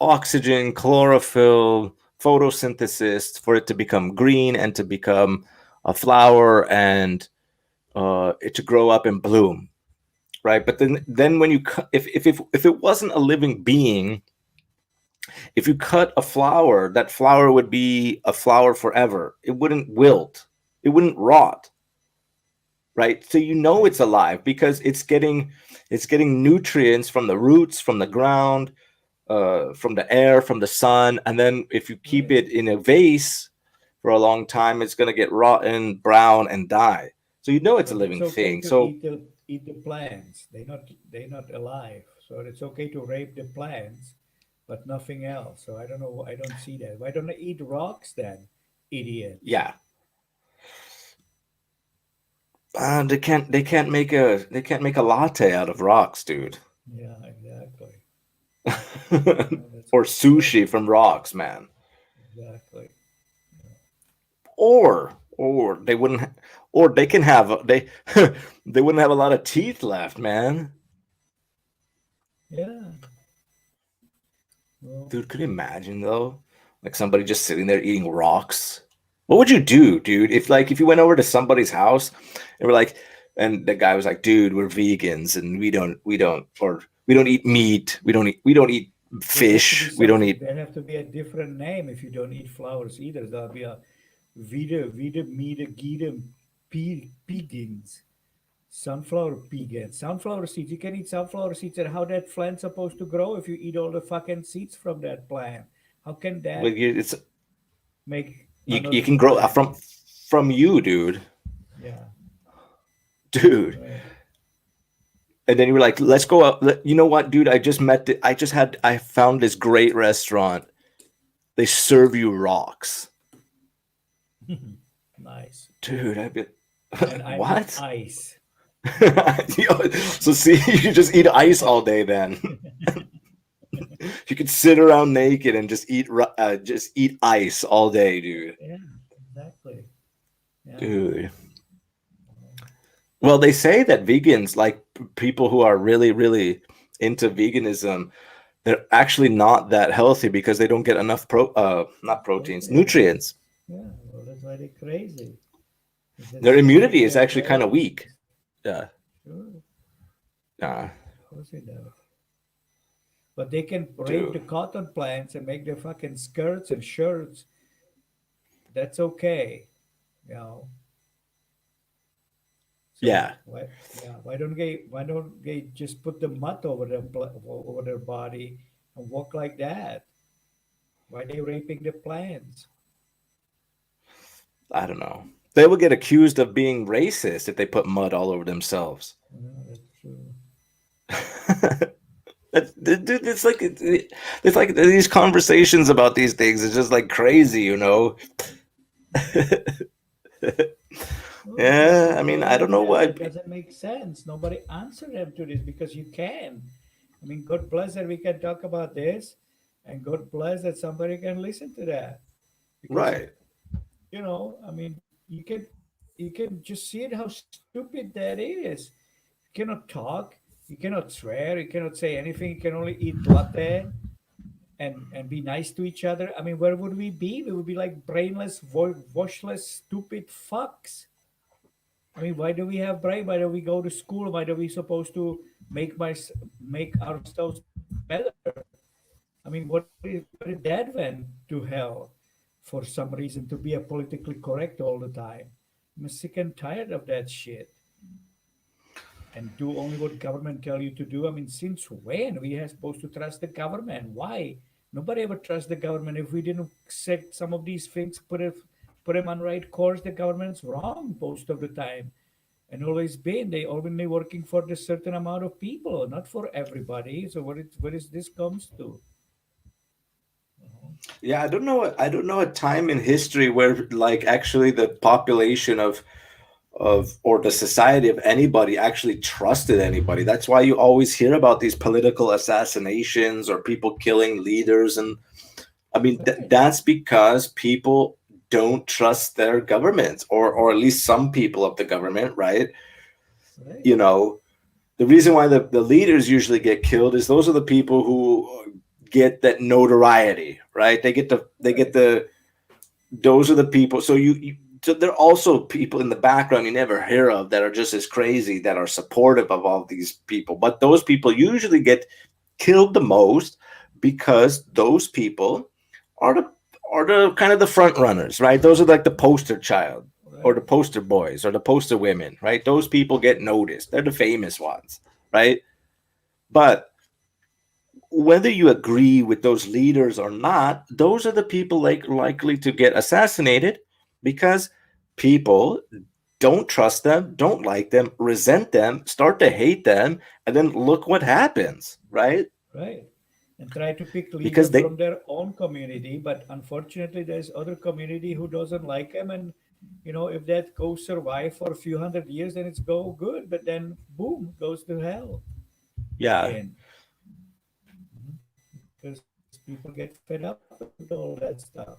Speaker 1: oxygen, chlorophyll, photosynthesis for it to become green and to become a flower and it to grow up and bloom, right? But then when if it wasn't a living being, if you cut a flower, that flower would be a flower forever. It wouldn't wilt. It wouldn't rot, right? So
Speaker 2: Right.
Speaker 1: it's alive because it's getting nutrients from the roots, from the ground, from the air, from the sun, and then if you keep
Speaker 2: Right.
Speaker 1: it in a vase for a long time, it's going to get rotten, brown, and die. So it's a
Speaker 2: But it's
Speaker 1: living
Speaker 2: okay
Speaker 1: thing.
Speaker 2: to
Speaker 1: So
Speaker 2: eat the plants. They're not alive, so it's okay to rape the plants, but nothing else. So I don't know. I don't see that. Why don't they eat rocks then, idiots?
Speaker 1: yeah, they can't make a latte out of rocks, dude.
Speaker 2: Yeah, exactly. That's
Speaker 1: Or
Speaker 2: that's
Speaker 1: sushi from rocks, man.
Speaker 2: exactly.
Speaker 1: Or they wouldn't or they can have they they wouldn't have a lot of teeth left, man.
Speaker 2: Yeah. Well,
Speaker 1: Dude, could you imagine though? Like somebody just sitting there eating rocks. What would you do, dude? If you went over to somebody's house and we're like, and the guy was like, dude, we're vegans and we don't eat meat. We don't eat fish. We don't eat.
Speaker 2: There have to be a different name if you don't eat flowers either. There'll be a Vida Mida Gita Pegans. Sunflower pegans. Sunflower seeds. You can eat sunflower seeds, and how that plant's supposed to grow if you eat all the fucking seeds from that plant? How can that
Speaker 1: Like it's
Speaker 2: make
Speaker 1: you
Speaker 2: another
Speaker 1: can grow
Speaker 2: plant?
Speaker 1: from you, dude.
Speaker 2: Yeah.
Speaker 1: Dude.
Speaker 2: Right.
Speaker 1: And then you were like, let's go out. You know what, dude? I found this great restaurant. They serve you rocks.
Speaker 2: Nice.
Speaker 1: Dude, I'd be
Speaker 2: And I
Speaker 1: what?
Speaker 2: eat ice.
Speaker 1: So see, you just eat ice all day then. You could sit around naked and just eat ice all day, dude.
Speaker 2: Yeah, exactly. Yeah.
Speaker 1: Dude. Well, they say that vegans, like people who are really, really into veganism, they're actually not that healthy because they don't get enough not proteins,
Speaker 2: Yeah.
Speaker 1: nutrients.
Speaker 2: Yeah. Well, that's why they're crazy.
Speaker 1: Their immunity is
Speaker 2: Their
Speaker 1: actually kind of
Speaker 2: brains.
Speaker 1: weak. Yeah.
Speaker 2: Sure.
Speaker 1: Uh,
Speaker 2: Of course they do. But they can rape the
Speaker 1: dude.
Speaker 2: cotton plants and make their fucking skirts and shirts. That's okay. You know. So
Speaker 1: Yeah.
Speaker 2: why don't they just put the mud over their body and walk like that? Why are they raping the plants?
Speaker 1: I don't know. They will get accused of being racist if they put mud all over themselves.
Speaker 2: That's true.
Speaker 1: Dude, it's like these conversations about these things is just like crazy, you know.
Speaker 2: Oh,
Speaker 1: Yeah, I
Speaker 2: people
Speaker 1: mean,
Speaker 2: go
Speaker 1: I don't
Speaker 2: in
Speaker 1: know
Speaker 2: there and
Speaker 1: what.
Speaker 2: it doesn't make sense. Nobody answer them to this because you can. I mean, God bless that we can talk about this, and God bless that somebody can listen to that. Because
Speaker 1: Right.
Speaker 2: I mean, you can just see it how stupid that is. You cannot talk, you cannot swear, you cannot say anything. You can only eat latte and be nice to each other. I mean, where would we be? We would be like brainless, washless, stupid fucks. I mean, why do we have brain? Why do we go to school? Why are we supposed to make ourselves better? I mean, what if that went to hell for some reason to be a politically correct all the time? I'm sick and tired of that shit. And do only what government tell you to do. I mean, since when we are supposed to trust the government? Why? Nobody ever trusts the government. If we didn't set some of these things, put them on right course, the government's wrong most of the time. And always been. They only working for the certain amount of people, not for everybody. So what is this comes to?
Speaker 1: Yeah, I don't know a time in history where like actually the population of or the society of anybody actually trusted anybody. That's why you always hear about these political assassinations or people killing leaders. And I mean
Speaker 2: Right,
Speaker 1: that's because people don't trust their governments, or at least some people of the government, right?
Speaker 2: right,
Speaker 1: You know, the reason why the leaders usually get killed is those are the people who get that notoriety, right?
Speaker 2: right,
Speaker 1: Those are the people. So there are also people in the background you never hear of that are just as crazy, that are supportive of all these people. But those people usually get killed the most because those people are the kind of the front runners, right? Those are like the poster child or the
Speaker 2: right.
Speaker 1: poster boys or the poster women, right? Those people get noticed. They're the famous ones, right? But whether you agree with those leaders or not, those are the people likely to get assassinated because people don't trust them, don't like them, resent them, start to hate them, and then look what happens, right?
Speaker 2: Right. And try to pick leader
Speaker 1: Because they,
Speaker 2: from their own community, but unfortunately, there's other community who doesn't like him, and if that goes survive for a few hundred years, then it's go good, but then boom, goes to hell
Speaker 1: yeah,
Speaker 2: again. Because people get fed up with all that stuff.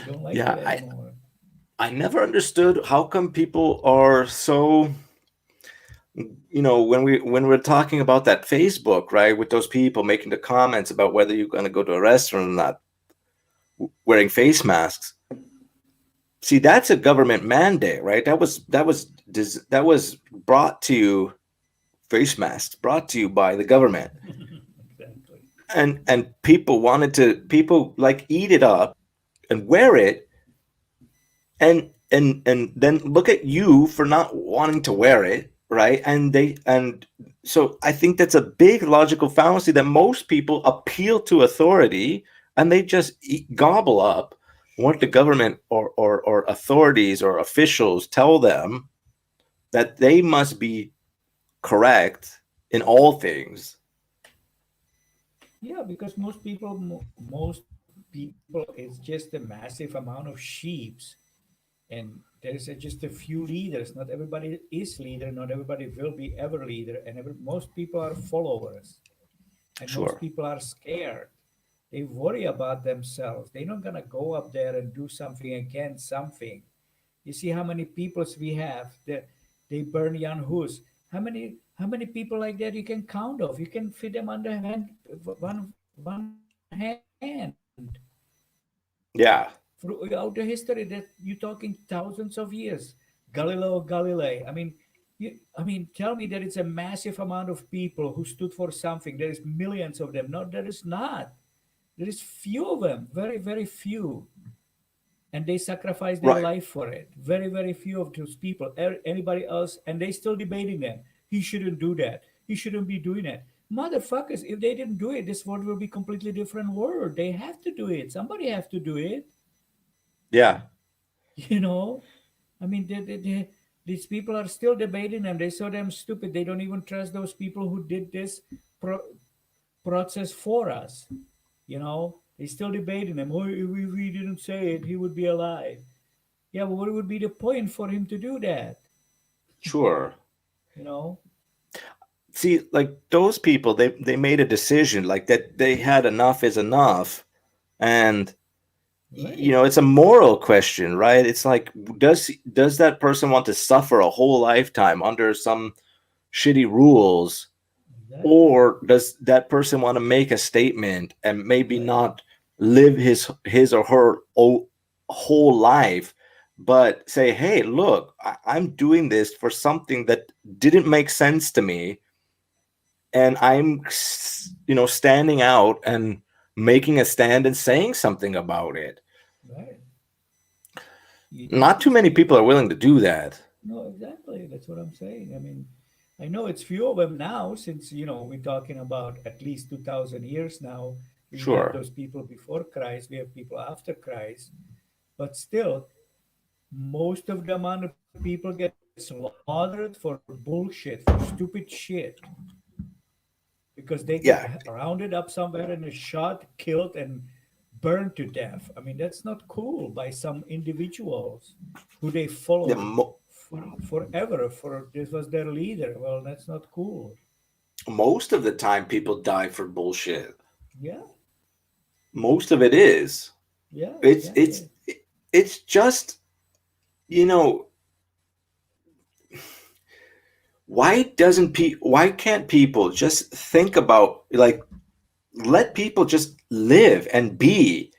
Speaker 2: They don't like it
Speaker 1: yeah,
Speaker 2: anymore.
Speaker 1: I never understood how come people are so, when we're talking about that Facebook, right, with those people making the comments about whether you're going to go to a restaurant or not. wearing face masks. See, that's a government mandate, right? That was brought to you, face masks brought to you by the government.
Speaker 2: Exactly.
Speaker 1: And people like eat it up and wear it, and then look at you for not wanting to wear it, right? And so I think that's a big logical fallacy, that most people appeal to authority and they just gobble up what the government or authorities or officials tell them, that they must be correct in all things.
Speaker 2: Yeah, because most people, it's just a massive amount of sheeps, and there's just a few leaders. Not everybody is leader. Not everybody will be ever leader, and most people are followers, and most
Speaker 1: Sure.
Speaker 2: people are scared. They worry about themselves. They're not gonna go up there and do something against something. You see how many peoples we have that they burn Jan Hus. How many people like that you can count of? You can fit them on the one hand.
Speaker 1: Yeah.
Speaker 2: Throughout the history, that you're talking thousands of years. Galileo Galilei. Tell me that it's a massive amount of people who stood for something. There is millions of them. No, there is not. There is few of them. Very, very few, and they sacrifice their
Speaker 1: Right.
Speaker 2: life for it. Very, very few of those people. Anybody else, and they still debating them. He shouldn't do that. He shouldn't be doing that. Motherfuckers, if they didn't do it, this world will be completely different world. They have to do it. Somebody have to do it.
Speaker 1: Yeah.
Speaker 2: You know, these people are still debating them. They're so damn stupid. They don't even trust those people who did this process for us. They still debating him. Oh, if we didn't say it, he would be alive. Yeah, but what would be the point for him to do that?
Speaker 1: Sure.
Speaker 2: You know?
Speaker 1: See, like those people, they made a decision like that. They had enough is enough. And
Speaker 2: Right.
Speaker 1: it's a moral question, right? It's like, does that person want to suffer a whole lifetime under some shitty rules,
Speaker 2: Exactly.
Speaker 1: or does that person want to make a statement and maybe
Speaker 2: Right.
Speaker 1: not live his or her whole life, but say, hey, look, I'm doing this for something that didn't make sense to me, and I'm standing out and making a stand and saying something about it.
Speaker 2: Right.
Speaker 1: Not too
Speaker 2: These
Speaker 1: many people are
Speaker 2: people.
Speaker 1: willing to do that.
Speaker 2: No, exactly. That's what I'm saying. I know it's few of them now, since we're talking about at least 2,000 years now. We have
Speaker 1: Sure.
Speaker 2: those people before Christ. We have people after Christ. But still, most of the amount of people get slaughtered for bullshit, for stupid shit, because they get
Speaker 1: Yeah.
Speaker 2: rounded up somewhere and shot, killed, and burned to death. That's not cool by some individuals who they
Speaker 1: Yeah,
Speaker 2: followed forever. For this was their leader. Well, that's not cool.
Speaker 1: most of the time people die for bullshit.
Speaker 2: Yeah,
Speaker 1: Most of it is.
Speaker 2: yeah,
Speaker 1: It's it's
Speaker 2: exactly.
Speaker 1: it's just, you know, why can't people just think about, like, let people just live and be?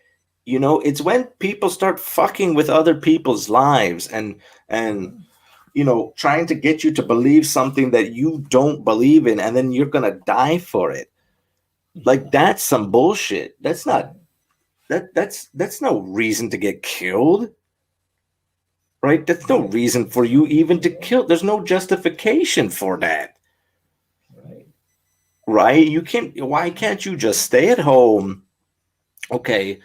Speaker 1: It's when people start fucking with other people's lives and
Speaker 2: Yeah,
Speaker 1: trying to get you to believe something that you don't believe in, and then you're gonna die for it. Like,
Speaker 2: yeah,
Speaker 1: that's some bullshit. That's not
Speaker 2: right,
Speaker 1: that's no reason to get killed, right? That's no
Speaker 2: right.
Speaker 1: reason for you even to
Speaker 2: Yeah,
Speaker 1: kill. There's no justification for that,
Speaker 2: right.
Speaker 1: right? Why can't you just stay at home? Okay,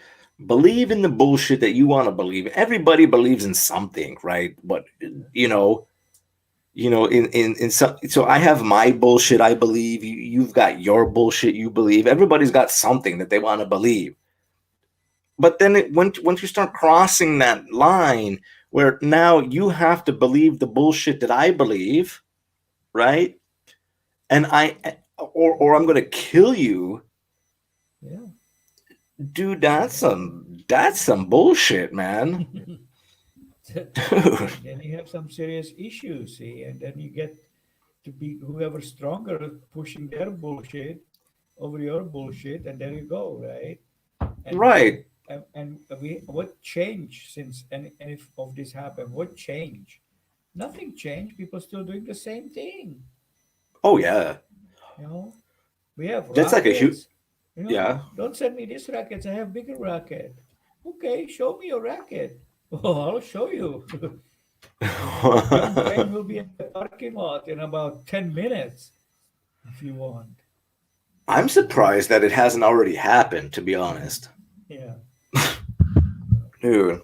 Speaker 1: believe in the bullshit that you want to believe. Everybody believes in something, right? But
Speaker 2: Yeah,
Speaker 1: in some, so I have my bullshit I believe, you've got your bullshit you believe. Everybody's got something that they want to believe. But then once you start crossing that line where now you have to believe the bullshit that I believe, right? And or I'm going to kill you,
Speaker 2: yeah,
Speaker 1: dude.
Speaker 2: exactly.
Speaker 1: That's some bullshit, man. Dude.
Speaker 2: Then you have some serious issues, see, and then you get to be whoever's stronger pushing their bullshit over your bullshit, and there you go, right? And
Speaker 1: Right.
Speaker 2: and we what changed since any of this happened? What changed? Nothing changed. People still doing the same thing.
Speaker 1: Oh yeah,
Speaker 2: You know, we have
Speaker 1: that's like a huge.
Speaker 2: rockets. You know,
Speaker 1: Yeah.
Speaker 2: don't send me this rockets. I have bigger rocket. Okay, show me your racket. Oh, I'll show you. John Wayne will be in the parking lot in about 10 minutes if you want.
Speaker 1: I'm surprised that it hasn't already happened. To be honest,
Speaker 2: Yeah.
Speaker 1: dude.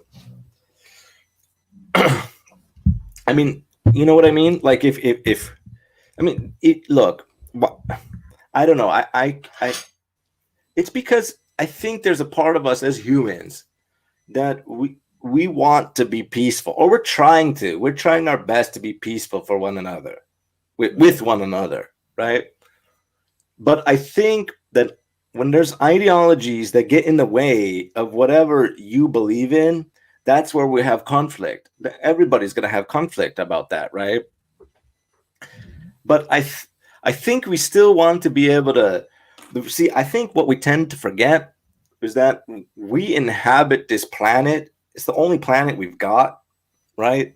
Speaker 1: I mean, you know what I mean? Like if I mean, look, I don't know. It's because I think there's a part of us as humans that we want to be peaceful, or we're trying to. We're trying our best to be peaceful for one another, with one another, right? But I think that when there's ideologies that get in the way of whatever you believe in, that's where we have conflict. Everybody's going to have conflict about that, right? But I think we still want to be able to see. I think what we tend to forget is that we inhabit this planet. It's the only planet we've got, right?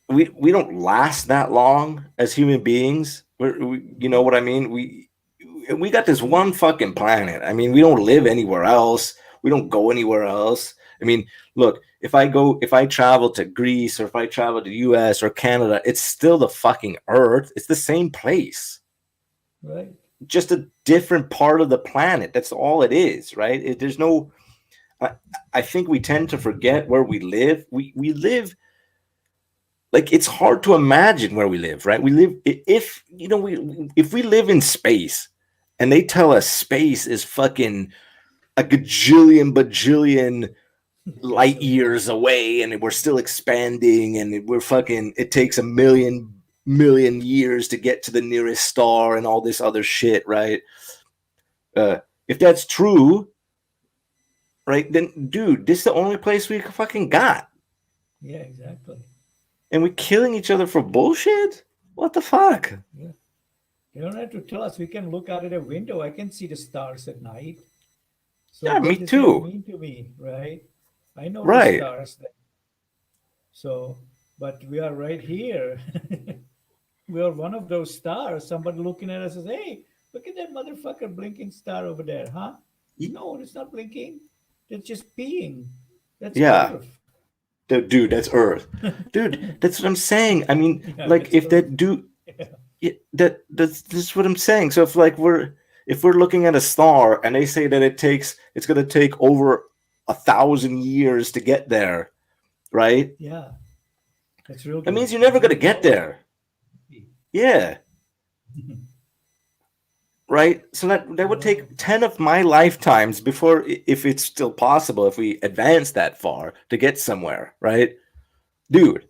Speaker 1: We don't last that long as human beings. You know what I mean? We got this one fucking planet. I mean, we don't live anywhere else. We don't go anywhere else. I mean, look, if I travel to Greece, or if I travel to US or Canada, it's still the fucking Earth. It's the same place.
Speaker 2: Right.
Speaker 1: Just a different part of the planet. That's all it is, right? There's no I think we tend to forget where we live. We live, like, it's hard to imagine where we live, right? We live, if you know, if we live in space and they tell us space is fucking a gajillion bajillion light years away, and we're still expanding, and we're fucking, it takes a million years to get to the nearest star and all this other shit, right? If that's true, right, then dude, this is the only place we fucking got.
Speaker 2: Yeah, exactly.
Speaker 1: And we're killing each other for bullshit? What the fuck?
Speaker 2: Yeah. You don't have to tell us. We can look out of the window. I can see the stars at night. So
Speaker 1: Yeah, me
Speaker 2: what does that
Speaker 1: too.
Speaker 2: mean to me, right? I know the
Speaker 1: Right.
Speaker 2: stars. So, but we are right here. We are one of those stars. Somebody looking at us says, "Hey, look at that motherfucker blinking star over there, huh?" No, it's not blinking. It's just peeing. That's
Speaker 1: Yeah.
Speaker 2: Earth.
Speaker 1: Dude, that's Earth. Dude, that's what I'm saying. I mean,
Speaker 2: Yeah,
Speaker 1: like,
Speaker 2: that's
Speaker 1: if
Speaker 2: Earth.
Speaker 1: that dude,
Speaker 2: Yeah.
Speaker 1: that's what I'm saying. So if, like, if we're looking at a star and they say that it's gonna take over 1,000 years to get there, right?
Speaker 2: Yeah, that's real
Speaker 1: That
Speaker 2: good.
Speaker 1: means you're never
Speaker 2: That's
Speaker 1: gonna
Speaker 2: real
Speaker 1: get
Speaker 2: close.
Speaker 1: there. Yeah. Right. So that would take 10 of my lifetimes before, if it's still possible, if we advance that far to get somewhere, right? Dude.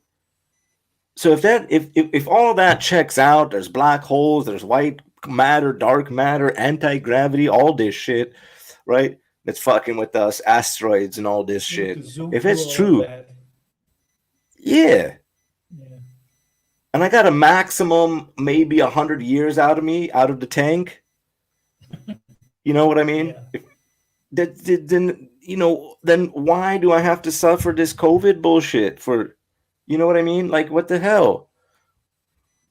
Speaker 1: So if all of that checks out, there's black holes, there's white matter, dark matter, anti-gravity, all this shit, right? That's fucking with us, asteroids and all this
Speaker 2: You have
Speaker 1: shit.
Speaker 2: to zoom
Speaker 1: If
Speaker 2: through
Speaker 1: it's
Speaker 2: all of
Speaker 1: true,
Speaker 2: that.
Speaker 1: yeah.
Speaker 2: Yeah.
Speaker 1: And I got a maximum maybe 100 years out of me, out of the tank. You know what I mean?
Speaker 2: Yeah.
Speaker 1: Then, then why do I have to suffer this COVID bullshit for, you know what I mean? Like, what the hell?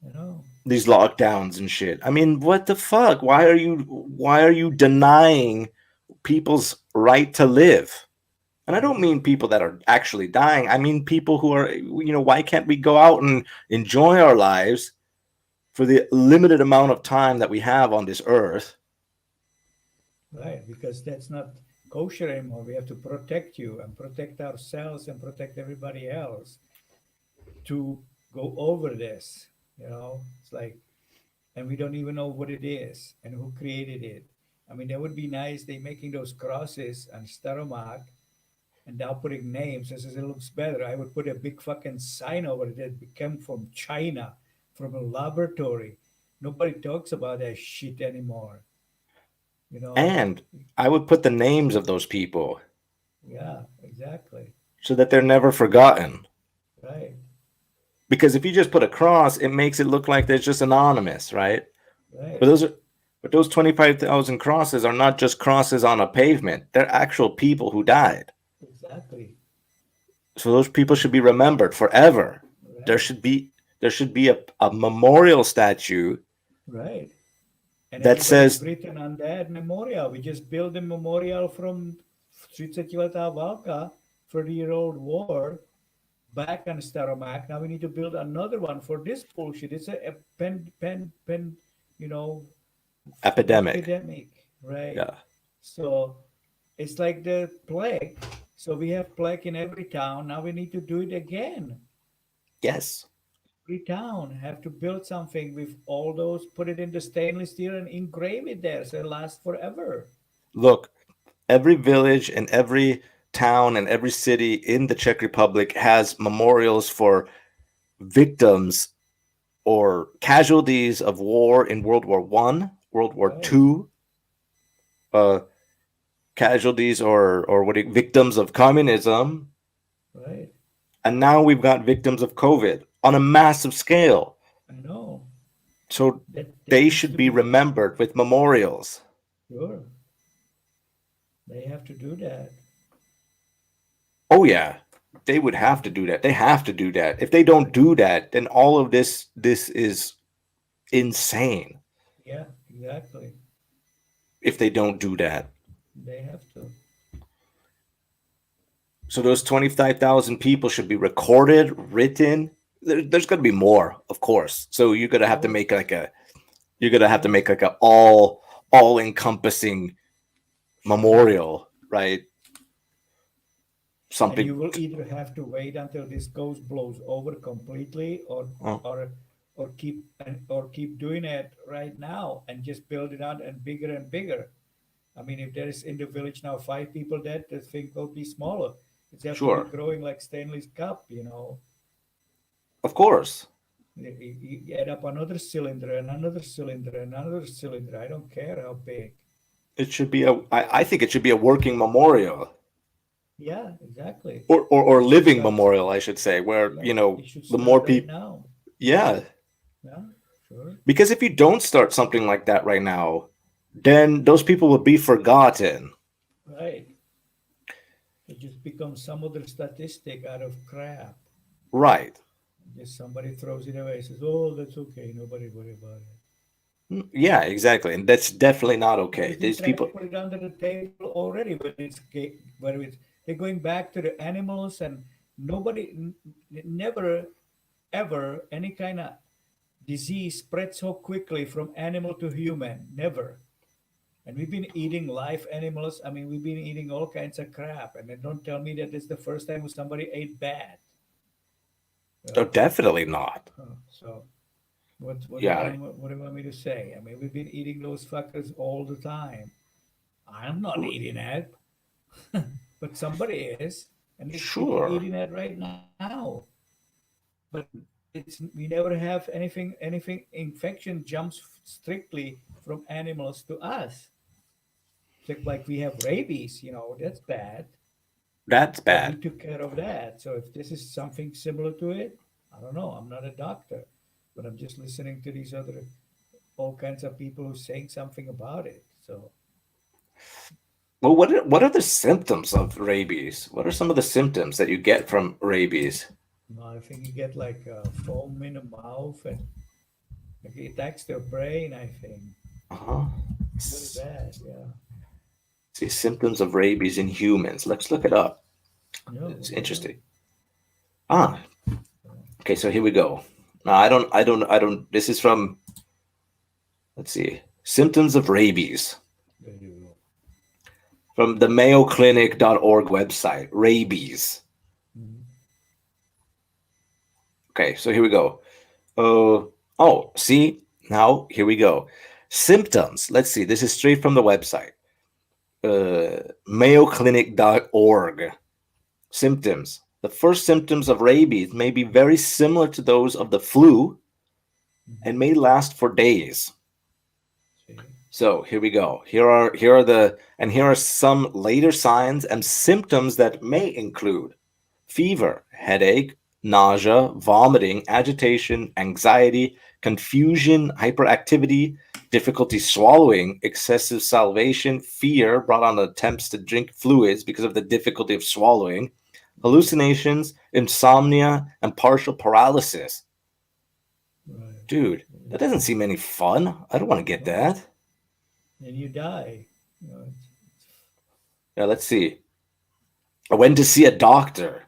Speaker 2: I know.
Speaker 1: These lockdowns and shit. I mean, what the fuck? Why are you denying people's right to live? And I don't mean people that are actually dying. I mean people who are, why can't we go out and enjoy our lives for the limited amount of time that we have on this earth?
Speaker 2: Right. Because that's not kosher anymore. We have to protect you and protect ourselves and protect everybody else to go over this. It's like, and we don't even know what it is and who created it. I mean, that would be nice. They making those crosses on Staromak and now putting names. This is, it looks better. I would put a big fucking sign over it that came from China, from a laboratory. Nobody talks about that shit anymore. You know?
Speaker 1: And I would put the names of those people
Speaker 2: Yeah, exactly.
Speaker 1: so that they're never forgotten.
Speaker 2: Right,
Speaker 1: Because if you just put a cross, it makes it look like there's just anonymous, right? But
Speaker 2: right.
Speaker 1: those are But those 25,000 crosses are not just crosses on a pavement. They're actual people who died.
Speaker 2: Exactly.
Speaker 1: So those people should be remembered forever. There
Speaker 2: Right.
Speaker 1: should be a memorial statue
Speaker 2: Right. And
Speaker 1: that
Speaker 2: everybody's
Speaker 1: says
Speaker 2: written on that memorial. We just built a memorial from 30 Valka, 30-year-old war back on Staromak. Now we need to build another one for this bullshit. It's a pen, you know,
Speaker 1: epidemic.
Speaker 2: epidemic, right?
Speaker 1: Yeah.
Speaker 2: So it's like the plague. So we have plague in every town. Now we need to do it again.
Speaker 1: Yes.
Speaker 2: Every town have to build something with all those, put it in the stainless steel and engrave it there so it lasts forever.
Speaker 1: Look, every village and every town and every city in the Czech Republic has memorials for victims or casualties of war in World War One, World War
Speaker 2: Right,
Speaker 1: Two, uh, casualties or victims of communism,
Speaker 2: right.
Speaker 1: and now we've got victims of COVID on a massive scale.
Speaker 2: I know.
Speaker 1: So
Speaker 2: That
Speaker 1: they
Speaker 2: needs
Speaker 1: should
Speaker 2: to
Speaker 1: be
Speaker 2: be done.
Speaker 1: remembered with memorials.
Speaker 2: Sure. They have to do that.
Speaker 1: Oh yeah, they would have to do that. They have to do that. If they don't do that, then all of this is insane.
Speaker 2: Yeah, exactly.
Speaker 1: If they don't do that,
Speaker 2: They have to.
Speaker 1: so those 25,000 people should be recorded, written. There's going to be more, of course. So you're going to have to
Speaker 2: Sure.
Speaker 1: make like a you're going to have to make like a all encompassing
Speaker 2: Sure.
Speaker 1: memorial, right?
Speaker 2: And you
Speaker 1: Something.
Speaker 2: will either have to wait until this ghost blows over completely,
Speaker 1: Oh,
Speaker 2: or or keep doing it right now and just build it out and bigger. I mean, if there is in the village now 5 people dead, the thing will be smaller. It's have to be
Speaker 1: sure,
Speaker 2: growing like stainless cup, you know.
Speaker 1: of course.
Speaker 2: You add up another cylinder and another cylinder and another cylinder. I don't care how big.
Speaker 1: It should be I think it should be a working memorial
Speaker 2: Yeah, exactly.
Speaker 1: or
Speaker 2: It should
Speaker 1: living
Speaker 2: start.
Speaker 1: memorial, I should say, where
Speaker 2: Yeah, it should
Speaker 1: the more
Speaker 2: start right
Speaker 1: people.
Speaker 2: now.
Speaker 1: Yeah,
Speaker 2: Yeah, sure.
Speaker 1: because if you don't start something like that right now, then those people will be forgotten.
Speaker 2: Right. It just becomes some other statistic out of crap.
Speaker 1: Right.
Speaker 2: Just somebody throws it away, says, "Oh, that's okay. Nobody worry about it."
Speaker 1: Yeah, exactly. And that's definitely not
Speaker 2: But
Speaker 1: okay.
Speaker 2: if you
Speaker 1: These
Speaker 2: try to
Speaker 1: people,
Speaker 2: put it under the table already, where it's they're going back to the animals, and nobody, never, ever, any kind of disease spread so quickly from animal to human. Never. And we've been eating live animals. I mean, we've been eating all kinds of crap. And then don't tell me that it's the first time somebody ate bat.
Speaker 1: are
Speaker 2: Well,
Speaker 1: definitely not.
Speaker 2: so what do you
Speaker 1: Yeah,
Speaker 2: want? What do you want me to say? I mean, we've been eating those fuckers all the time. I'm not eating it, but somebody is, and there's people
Speaker 1: sure.
Speaker 2: eating it right now. But it's we never have anything. Infection jumps strictly from animals to us. Just like we have rabies, that's bad.
Speaker 1: That's
Speaker 2: But we
Speaker 1: bad.
Speaker 2: took care of that. So if this is something similar to it, I don't know. I'm not a doctor, but I'm just listening to these other all kinds of people who saying something about it. So
Speaker 1: Well, what are the symptoms of rabies? What are some of the symptoms that you get from rabies?
Speaker 2: I think you get like foam in the mouth and like it attacks the brain. I think
Speaker 1: Uh-huh.
Speaker 2: it's really bad. Yeah.
Speaker 1: See symptoms of rabies in humans. Let's look it up.
Speaker 2: No,
Speaker 1: It's
Speaker 2: okay.
Speaker 1: interesting. Ah, okay. So here we go. Now I don't. This is from. Let's see. Symptoms of rabies
Speaker 2: There you go.
Speaker 1: from the MayoClinic.org website. Rabies.
Speaker 2: Mhm.
Speaker 1: Okay, so here we go. Oh, see now here we go. Symptoms. Let's see. This is straight from the website. MayoClinic.org. Symptoms. The first symptoms of rabies may be very similar to those of the flu and
Speaker 2: Mhm.
Speaker 1: may last for days.
Speaker 2: See?
Speaker 1: So here we go. Here are some later signs and symptoms that may include fever, headache, nausea, vomiting, agitation, anxiety, confusion, hyperactivity, difficulty swallowing, excessive salivation, fear brought on attempts to drink fluids because of the difficulty of swallowing, hallucinations, insomnia, and partial paralysis.
Speaker 2: Right.
Speaker 1: Dude, that doesn't seem any fun. I don't want to get that.
Speaker 2: And you die.
Speaker 1: Yeah, let's see. I went to see a doctor.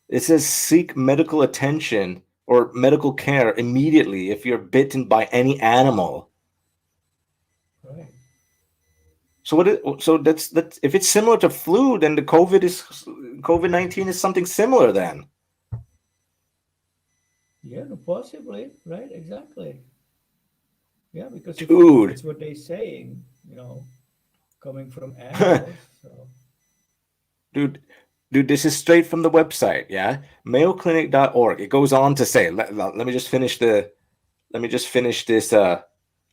Speaker 1: It says seek medical attention or medical care immediately if you're bitten by any animal.
Speaker 2: Right.
Speaker 1: So that's if it's similar to flu, then the COVID-19 is something similar then.
Speaker 2: Yeah, no, possibly. Right, exactly. Yeah, because
Speaker 1: Dude.
Speaker 2: it's what they're saying, coming from animals. So.
Speaker 1: Dude, this is straight from the website, yeah? MayoClinic.org. It goes on to say, let me just finish this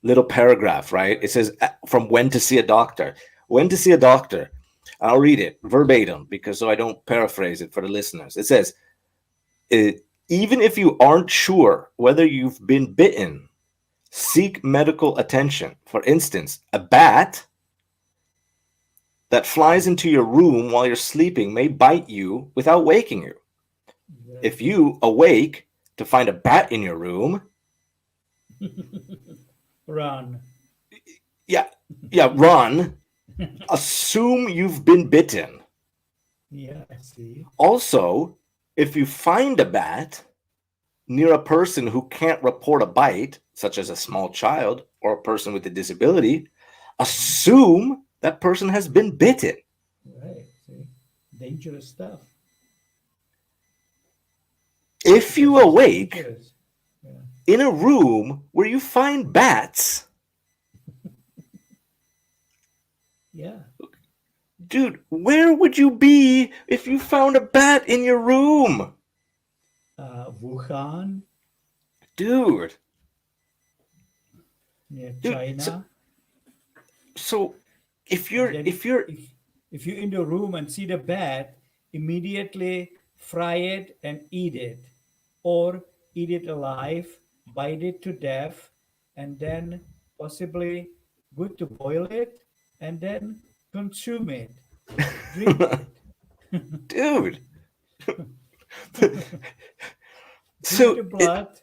Speaker 1: little paragraph, right? It says from when to see a doctor. When to see a doctor. I'll read it verbatim because so I don't paraphrase it for the listeners. It says, even if you aren't sure whether you've been bitten, seek medical attention. For instance, a bat that flies into your room while you're sleeping may bite you without waking you.
Speaker 2: Yeah.
Speaker 1: If you awake to find a bat in your room,
Speaker 2: Run.
Speaker 1: yeah, run. Assume you've been bitten.
Speaker 2: Yeah, I see.
Speaker 1: Also, if you find a bat near a person who can't report a bite, such as a small child or a person with a disability, assume that person has been bitten.
Speaker 2: Right. See, dangerous stuff.
Speaker 1: If you
Speaker 2: Because it's
Speaker 1: awake
Speaker 2: dangerous. Yeah.
Speaker 1: in a room where you find bats,
Speaker 2: Yeah.
Speaker 1: dude, where would you be if you found a bat in your room?
Speaker 2: Wuhan,
Speaker 1: Dude.
Speaker 2: near
Speaker 1: Dude,
Speaker 2: China.
Speaker 1: So if you're
Speaker 2: if you're in the room and see the bat, immediately fry it and eat it, or eat it alive, bite it to death, and then possibly good to boil it and then consume it, drink it.
Speaker 1: dude.
Speaker 2: Drink the blood.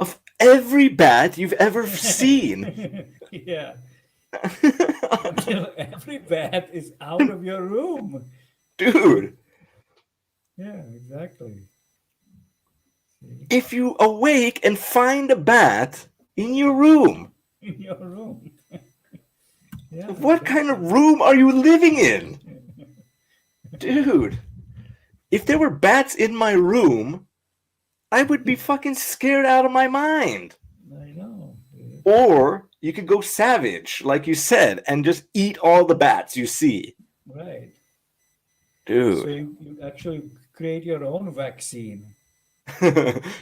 Speaker 1: Of every bat you've ever seen.
Speaker 2: Yeah. Until every bat is out of your room.
Speaker 1: Dude.
Speaker 2: Yeah, exactly. See?
Speaker 1: If you awake and find a bat in your room,
Speaker 2: In your room. Yeah,
Speaker 1: what kind of room are you living in? Dude. If there were bats in my room, I would be fucking scared out of my mind.
Speaker 2: I know. Dude.
Speaker 1: Or you could go savage, like you said, and just eat all the bats you see.
Speaker 2: Right.
Speaker 1: Dude.
Speaker 2: So you actually create your own vaccine.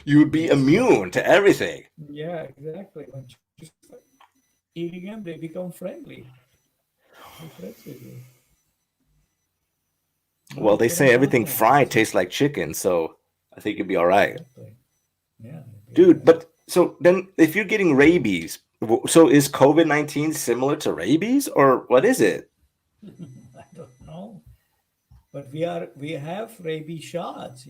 Speaker 1: You would be immune to everything.
Speaker 2: Yeah, exactly. When you start eating them, they become friendly. They're friends with you.
Speaker 1: Well, they
Speaker 2: That's what
Speaker 1: say
Speaker 2: I'm
Speaker 1: everything
Speaker 2: talking
Speaker 1: fried
Speaker 2: about.
Speaker 1: tastes like chicken, so I think you'd be all right.
Speaker 2: Exactly. Yeah.
Speaker 1: Dude, but so then if you're getting rabies, so is COVID-19 similar to rabies or what is it?
Speaker 2: I don't know. But we have rabies shots,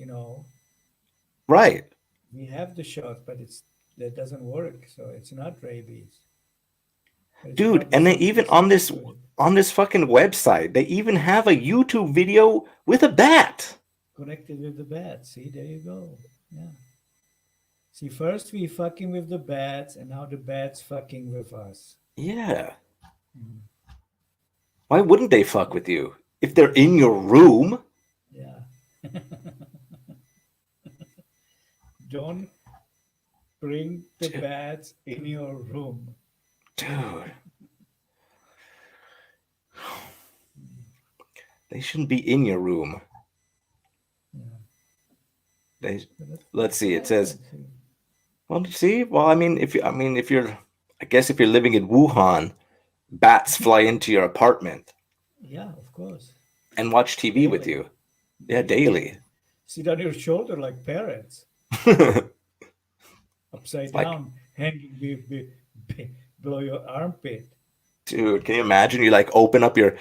Speaker 1: Right.
Speaker 2: We have the shot, but that doesn't work, so it's not rabies. But it's
Speaker 1: Dude,
Speaker 2: probably
Speaker 1: and they
Speaker 2: something
Speaker 1: even on this
Speaker 2: similar to it.
Speaker 1: fucking website, they even have a YouTube video with a bat.
Speaker 2: Connected with the bat. See, there you go. Yeah. See, first we fucking with the bats, and now the bats fucking with us.
Speaker 1: Yeah. Why wouldn't they fuck with you if they're in your room?
Speaker 2: Yeah. Don't bring the bats in your room.
Speaker 1: Dude. They shouldn't be in your room.
Speaker 2: Yeah.
Speaker 1: Let's see. It says, well, see, well, I mean, if you're, I guess if you're living in Wuhan, bats fly into your apartment
Speaker 2: Yeah, of course.
Speaker 1: and watch TV with you. Yeah, daily.
Speaker 2: Sit on your shoulder like parrots. Upside
Speaker 1: like-
Speaker 2: down, hanging below your armpit.
Speaker 1: Dude, can you imagine? You like open up you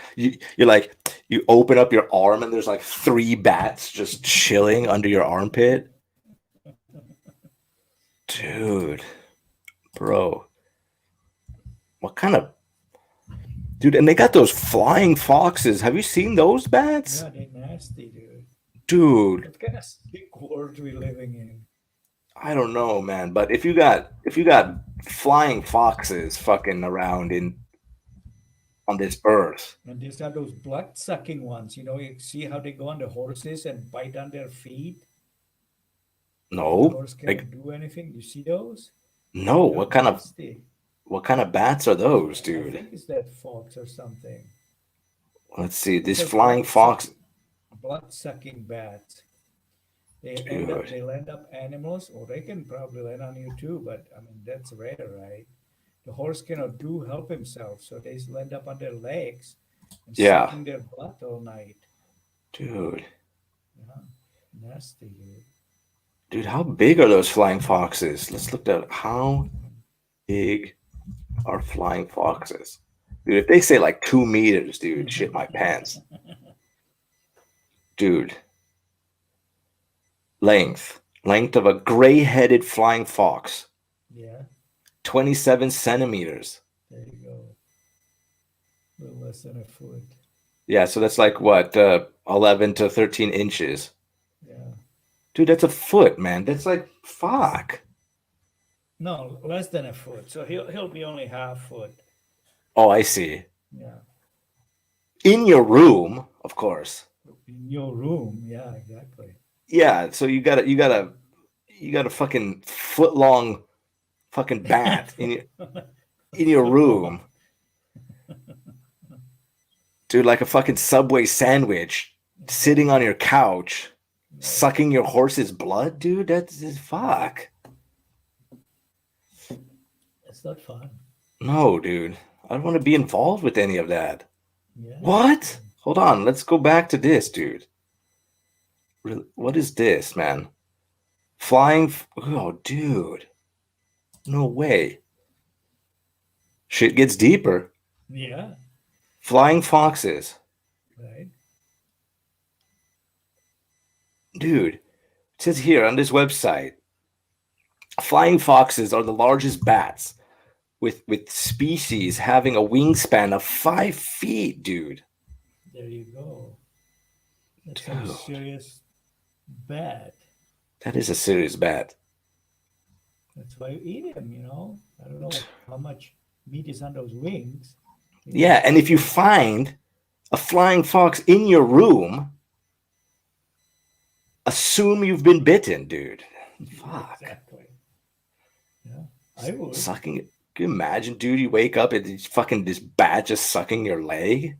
Speaker 1: like you open up your arm and there's like three bats just chilling under your armpit. Dude, bro, what kind of dude? And they got those flying foxes. Have you seen those bats?
Speaker 2: Yeah, they're nasty, dude.
Speaker 1: Dude,
Speaker 2: What kind of sick world we living in?
Speaker 1: I don't know, man. But if you got flying foxes fucking around in on this earth,
Speaker 2: And these are those blood sucking ones. You see how they go on the horses and bite on their feet? The
Speaker 1: no,
Speaker 2: horse
Speaker 1: like
Speaker 2: cannot do anything. You see those?
Speaker 1: no.
Speaker 2: They're
Speaker 1: What kind of
Speaker 2: nasty.
Speaker 1: what kind of bats are those,
Speaker 2: I
Speaker 1: dude?
Speaker 2: think it's that fox or something.
Speaker 1: Let's see.
Speaker 2: It's
Speaker 1: This
Speaker 2: a
Speaker 1: flying fox,
Speaker 2: blood sucking bat.
Speaker 1: dude.
Speaker 2: They'll end up animals, or they can probably land on you too. But I mean, that's rare, right? The horse cannot do help himself, so they land up on their legs and
Speaker 1: Yeah,
Speaker 2: sucking their blood all night.
Speaker 1: dude.
Speaker 2: Yeah, nasty, dude.
Speaker 1: Dude, how big are those flying foxes? Let's look at how big are flying foxes. Dude, if they say like 2 meters, dude, shit my pants. Dude, length of a gray-headed flying fox,
Speaker 2: Yeah,
Speaker 1: 27 centimeters.
Speaker 2: there you go. A little less than a foot.
Speaker 1: Yeah, so that's like what, 11 to 13 inches.
Speaker 2: Yeah.
Speaker 1: Dude, that's a foot, man. That's like, fuck.
Speaker 2: No, less than a foot. So he'll be only half foot.
Speaker 1: Oh, I see.
Speaker 2: Yeah.
Speaker 1: In your room, of course.
Speaker 2: In your room. Yeah, exactly.
Speaker 1: Yeah, so you got a fucking foot long fucking bat in your room, dude, like a fucking Subway sandwich, sitting on your couch, sucking your horse's blood, dude. That's fuck.
Speaker 2: It's not fun.
Speaker 1: No, dude, I don't want to be involved with any of that.
Speaker 2: Yeah.
Speaker 1: What? Hold on, let's go back to this, dude. Really, what is this, man? Oh, dude, no way. Shit gets deeper.
Speaker 2: Yeah.
Speaker 1: Flying foxes.
Speaker 2: Right.
Speaker 1: Dude, it says here on this website, flying foxes are the largest bats with species having a wingspan of 5 feet, dude.
Speaker 2: There you go. That's
Speaker 1: Dude.
Speaker 2: some serious bat.
Speaker 1: That is a serious bat.
Speaker 2: That's why you eat them. I don't know how much meat is on those wings.
Speaker 1: Yeah, and if you find a flying fox in your room, assume you've been bitten, dude. Fuck.
Speaker 2: Exactly. Yeah, I would.
Speaker 1: Sucking it. Can you imagine, dude? You wake up and it's fucking this bat just sucking your leg.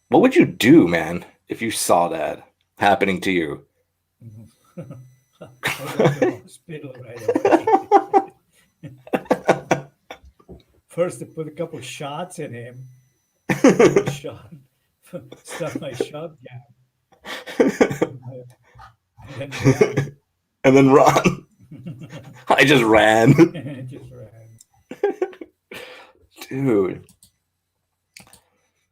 Speaker 1: What would you do, man, if you saw that happening to you?
Speaker 2: I go to the hospital right away. First, they put a couple shots in him. Shot, stuff my shotgun, and then
Speaker 1: And then run. I just ran.
Speaker 2: ran. Just ran.
Speaker 1: Dude.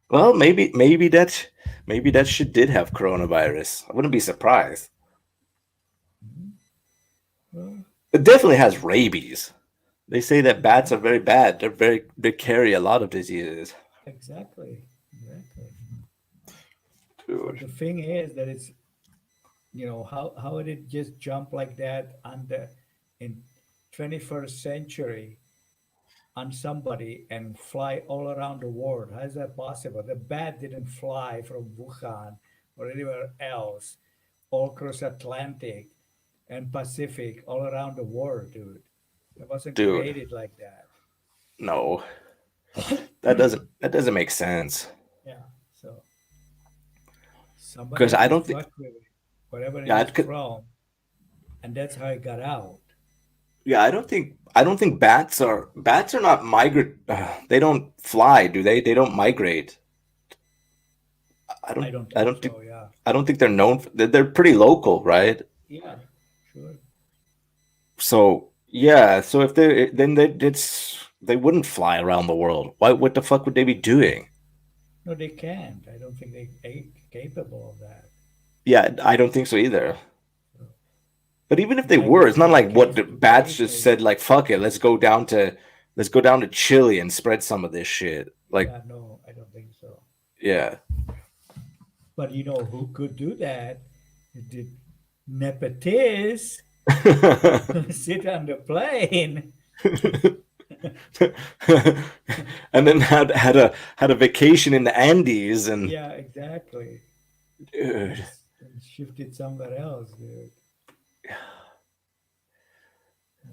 Speaker 1: Well, maybe that shit did have coronavirus. I wouldn't be surprised.
Speaker 2: Well,
Speaker 1: It definitely has rabies. They say that bats are very bad. They carry a lot of diseases.
Speaker 2: exactly.
Speaker 1: Dude.
Speaker 2: The thing is that it's how did it just jump like that in 21st century on somebody and fly all around the world? How is that possible? The bat didn't fly from Wuhan or anywhere else all across Atlantic and Pacific all around the world, dude. It wasn't
Speaker 1: Dude.
Speaker 2: created like that.
Speaker 1: No. That doesn't make sense.
Speaker 2: Yeah. So somebody
Speaker 1: 'Cause I
Speaker 2: had to
Speaker 1: don't think-
Speaker 2: fuck with it, wherever it
Speaker 1: Yeah,
Speaker 2: was from, and that's how it got out.
Speaker 1: Yeah, I don't think bats are not migrate. They don't fly, do they? They don't migrate. I don't think
Speaker 2: so. Yeah.
Speaker 1: they're known. They're pretty local, right?
Speaker 2: Yeah. Sure.
Speaker 1: So yeah, so if they then they wouldn't fly around the world. Why? What the fuck would they be doing?
Speaker 2: No, they can't. I don't think they're capable of that.
Speaker 1: Yeah, I don't think so either.
Speaker 2: So
Speaker 1: But even if they
Speaker 2: maybe
Speaker 1: were, it's
Speaker 2: it's
Speaker 1: not
Speaker 2: just a
Speaker 1: like what
Speaker 2: case
Speaker 1: the
Speaker 2: of
Speaker 1: bats
Speaker 2: space.
Speaker 1: just said.
Speaker 2: Maybe.
Speaker 1: Like fuck it, let's go down to Chile and spread some of this shit. Like
Speaker 2: Yeah, no, I don't think so.
Speaker 1: yeah.
Speaker 2: But you know who could do that? The nepotist sit on the plane.
Speaker 1: And then had a vacation in the Andes and
Speaker 2: Yeah, exactly.
Speaker 1: dude.
Speaker 2: And shift it somewhere else, dude.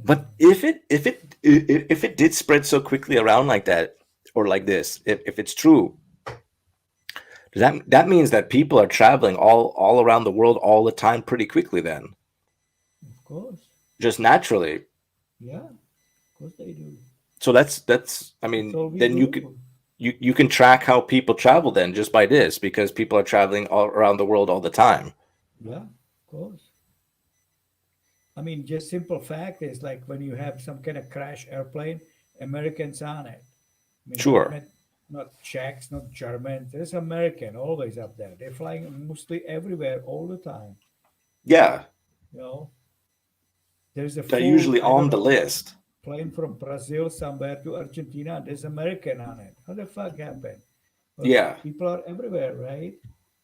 Speaker 1: But if it did spread so quickly around like that or like this, if it's true, that means that people are traveling all around the world all the time pretty quickly then,
Speaker 2: Of course.
Speaker 1: just naturally.
Speaker 2: Yeah, of course they do.
Speaker 1: So that's I
Speaker 2: That's
Speaker 1: mean,
Speaker 2: all we
Speaker 1: then
Speaker 2: do.
Speaker 1: you can track how people travel then just by this because people are traveling all around the world all the time.
Speaker 2: Yeah, of course. I mean, just simple fact is like when you have some kind of crash airplane, Americans on it. I mean,
Speaker 1: Sure.
Speaker 2: not Czechs, not Germans. There's American always up there. They're flying mostly everywhere all the time.
Speaker 1: Yeah,
Speaker 2: You know, there's a
Speaker 1: they're
Speaker 2: full,
Speaker 1: usually
Speaker 2: I don't
Speaker 1: on the
Speaker 2: know,
Speaker 1: list.
Speaker 2: plane from Brazil somewhere to Argentina. There's American on it. How the fuck happened? Well,
Speaker 1: Yeah,
Speaker 2: people are everywhere, right?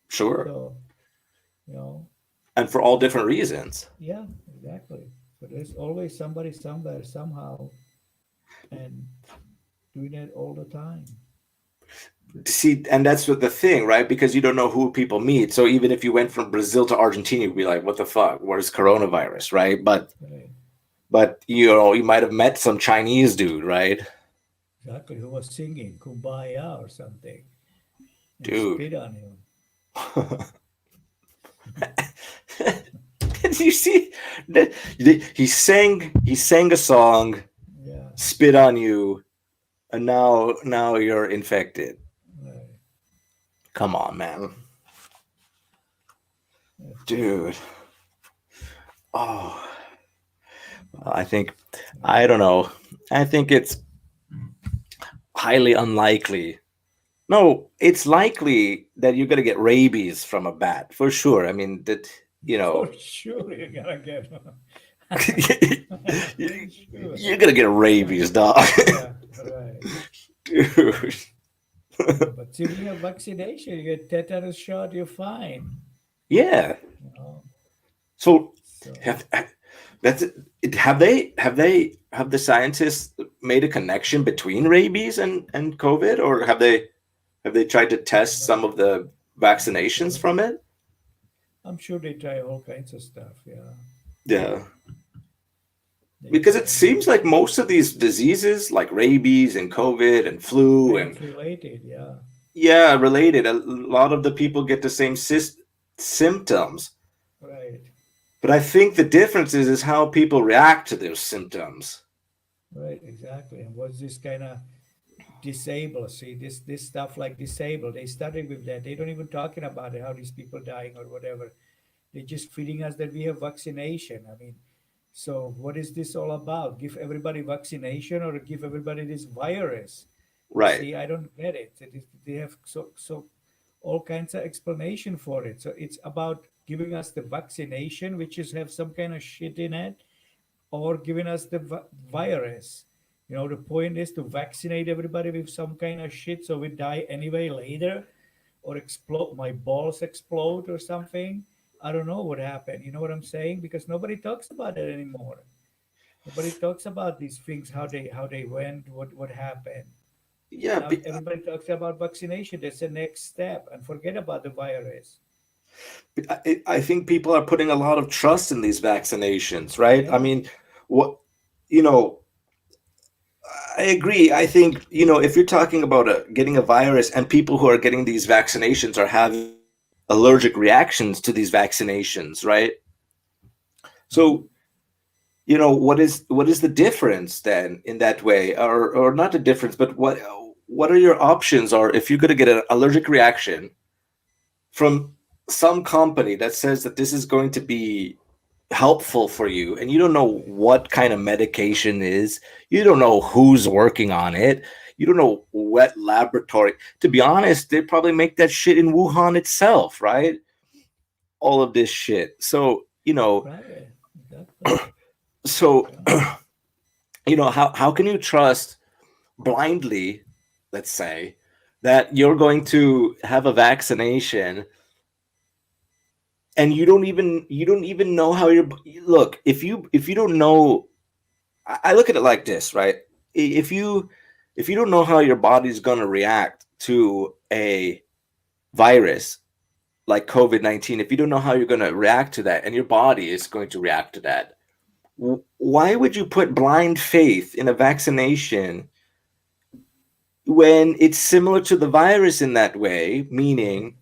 Speaker 1: sure.
Speaker 2: So, you know,
Speaker 1: And for all different reasons.
Speaker 2: yeah, exactly. So there's always somebody somewhere somehow and doing it all the time.
Speaker 1: See, and that's what the thing, right? Because you don't know who people meet. So even if you went from Brazil to Argentina, you'd be like, "What the fuck? What is coronavirus?" Right?
Speaker 2: Right.
Speaker 1: But you might have met some Chinese dude, right?
Speaker 2: Exactly. Who was singing Kumbaya or something and
Speaker 1: Dude.
Speaker 2: spit on him.
Speaker 1: Did you see that he sang a song,
Speaker 2: Yeah.
Speaker 1: spit on you, and now you're infected.
Speaker 2: Right.
Speaker 1: Come on, man.
Speaker 2: That's
Speaker 1: Dude.
Speaker 2: crazy.
Speaker 1: Oh, I think I don't know. I think it's highly unlikely. No, it's likely that you're gonna get rabies from a bat for sure. I mean that you know
Speaker 2: For sure, you're gonna get one. For sure.
Speaker 1: you're gonna get rabies, dog.
Speaker 2: Yeah, right.
Speaker 1: Dude.
Speaker 2: But if you have vaccination, you get tetanus shot, you're fine.
Speaker 1: Yeah.
Speaker 2: You know.
Speaker 1: So
Speaker 2: So
Speaker 1: have that's it. Have the scientists made a connection between rabies and COVID, or have they tried to test some of the
Speaker 2: I'm
Speaker 1: vaccinations
Speaker 2: sure.
Speaker 1: from it?
Speaker 2: I'm sure they try all kinds of stuff. Yeah,
Speaker 1: Yeah.
Speaker 2: they
Speaker 1: Because
Speaker 2: try
Speaker 1: it seems like
Speaker 2: everything.
Speaker 1: most of these diseases, like rabies and COVID and flu
Speaker 2: Kind
Speaker 1: and
Speaker 2: of related. Yeah,
Speaker 1: yeah, related. A lot of the people get the same symptoms,
Speaker 2: right.
Speaker 1: but I think the difference is how people react to those symptoms.
Speaker 2: Right, exactly. And what's this kind of disabled? See, this stuff like disabled. They started with that. They don't even talking about it, how these people dying or whatever. They're just feeding us that we have vaccination. I mean, so what is this all about? Give everybody vaccination or give everybody this virus? You
Speaker 1: Right.
Speaker 2: see, I don't get it. They have so all kinds of explanation for it. So it's about giving us the vaccination, which is have some kind of shit in it, or giving us the virus. You know, the point is to vaccinate everybody with some kind of shit so we die anyway later or explode, my balls explode or something. I don't know what happened. You know what I'm saying? Because nobody talks about it anymore. Nobody talks about these things, how they went, what happened.
Speaker 1: Yeah,
Speaker 2: Now everybody talks about vaccination. That's the next step, and forget about the virus.
Speaker 1: I think people are putting a lot of trust in these vaccinations, right? I
Speaker 2: Yeah,
Speaker 1: mean, what you know, I agree. I think if you're talking about getting a virus and people who are getting these vaccinations are having allergic reactions to these vaccinations, right?
Speaker 2: mhm,
Speaker 1: So what is the difference then in that way, or not the difference, but what are your options? Or if you're going to get an allergic reaction from some company that says that this is going to be helpful for you, and you don't know what kind of medication is, you don't know who's working on it, you don't know what laboratory. To be honest, they probably make that shit in Wuhan itself, right? All of this shit. So,
Speaker 2: Right. Exactly.
Speaker 1: so
Speaker 2: Yeah.
Speaker 1: how can you trust blindly, let's say, that you're going to have a vaccination, and you don't even know how you're. Look, if you don't know, I look at it like this, right? If you don't know how your body's going to react to a virus like COVID-19, if you don't know how you're going to react to that, and your body is going to react to that, why would you put blind faith in a vaccination when it's similar to the virus in that way, meaning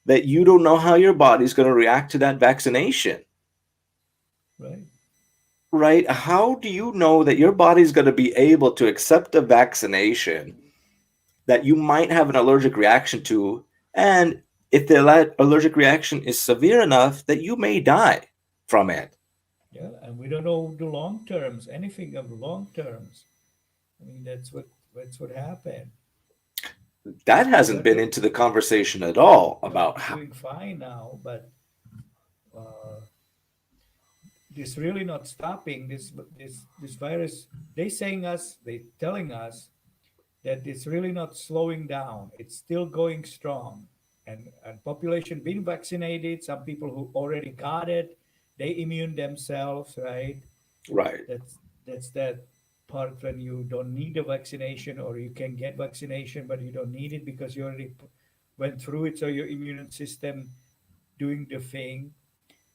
Speaker 1: that you don't know how your body's going to react to that vaccination,
Speaker 2: Right.
Speaker 1: right? How do you know that your body's going to be able to accept a vaccination that you might have an allergic reaction to? And if the allergic reaction is severe enough that you may die from it.
Speaker 2: Yeah. And we don't know the long terms, anything of the long terms. I mean, that's what happened.
Speaker 1: That
Speaker 2: We
Speaker 1: hasn't
Speaker 2: are
Speaker 1: been
Speaker 2: do,
Speaker 1: into the conversation at all
Speaker 2: no,
Speaker 1: about
Speaker 2: we're
Speaker 1: how.
Speaker 2: doing fine now, but uh, this really not stopping. This virus. They telling us that it's really not slowing down. It's still going strong. And population being vaccinated, some people who already got it, they immune themselves, right?
Speaker 1: Right.
Speaker 2: That's that part when you don't need a vaccination or you can get vaccination, but you don't need it because you already went through it, so your immune system doing the thing.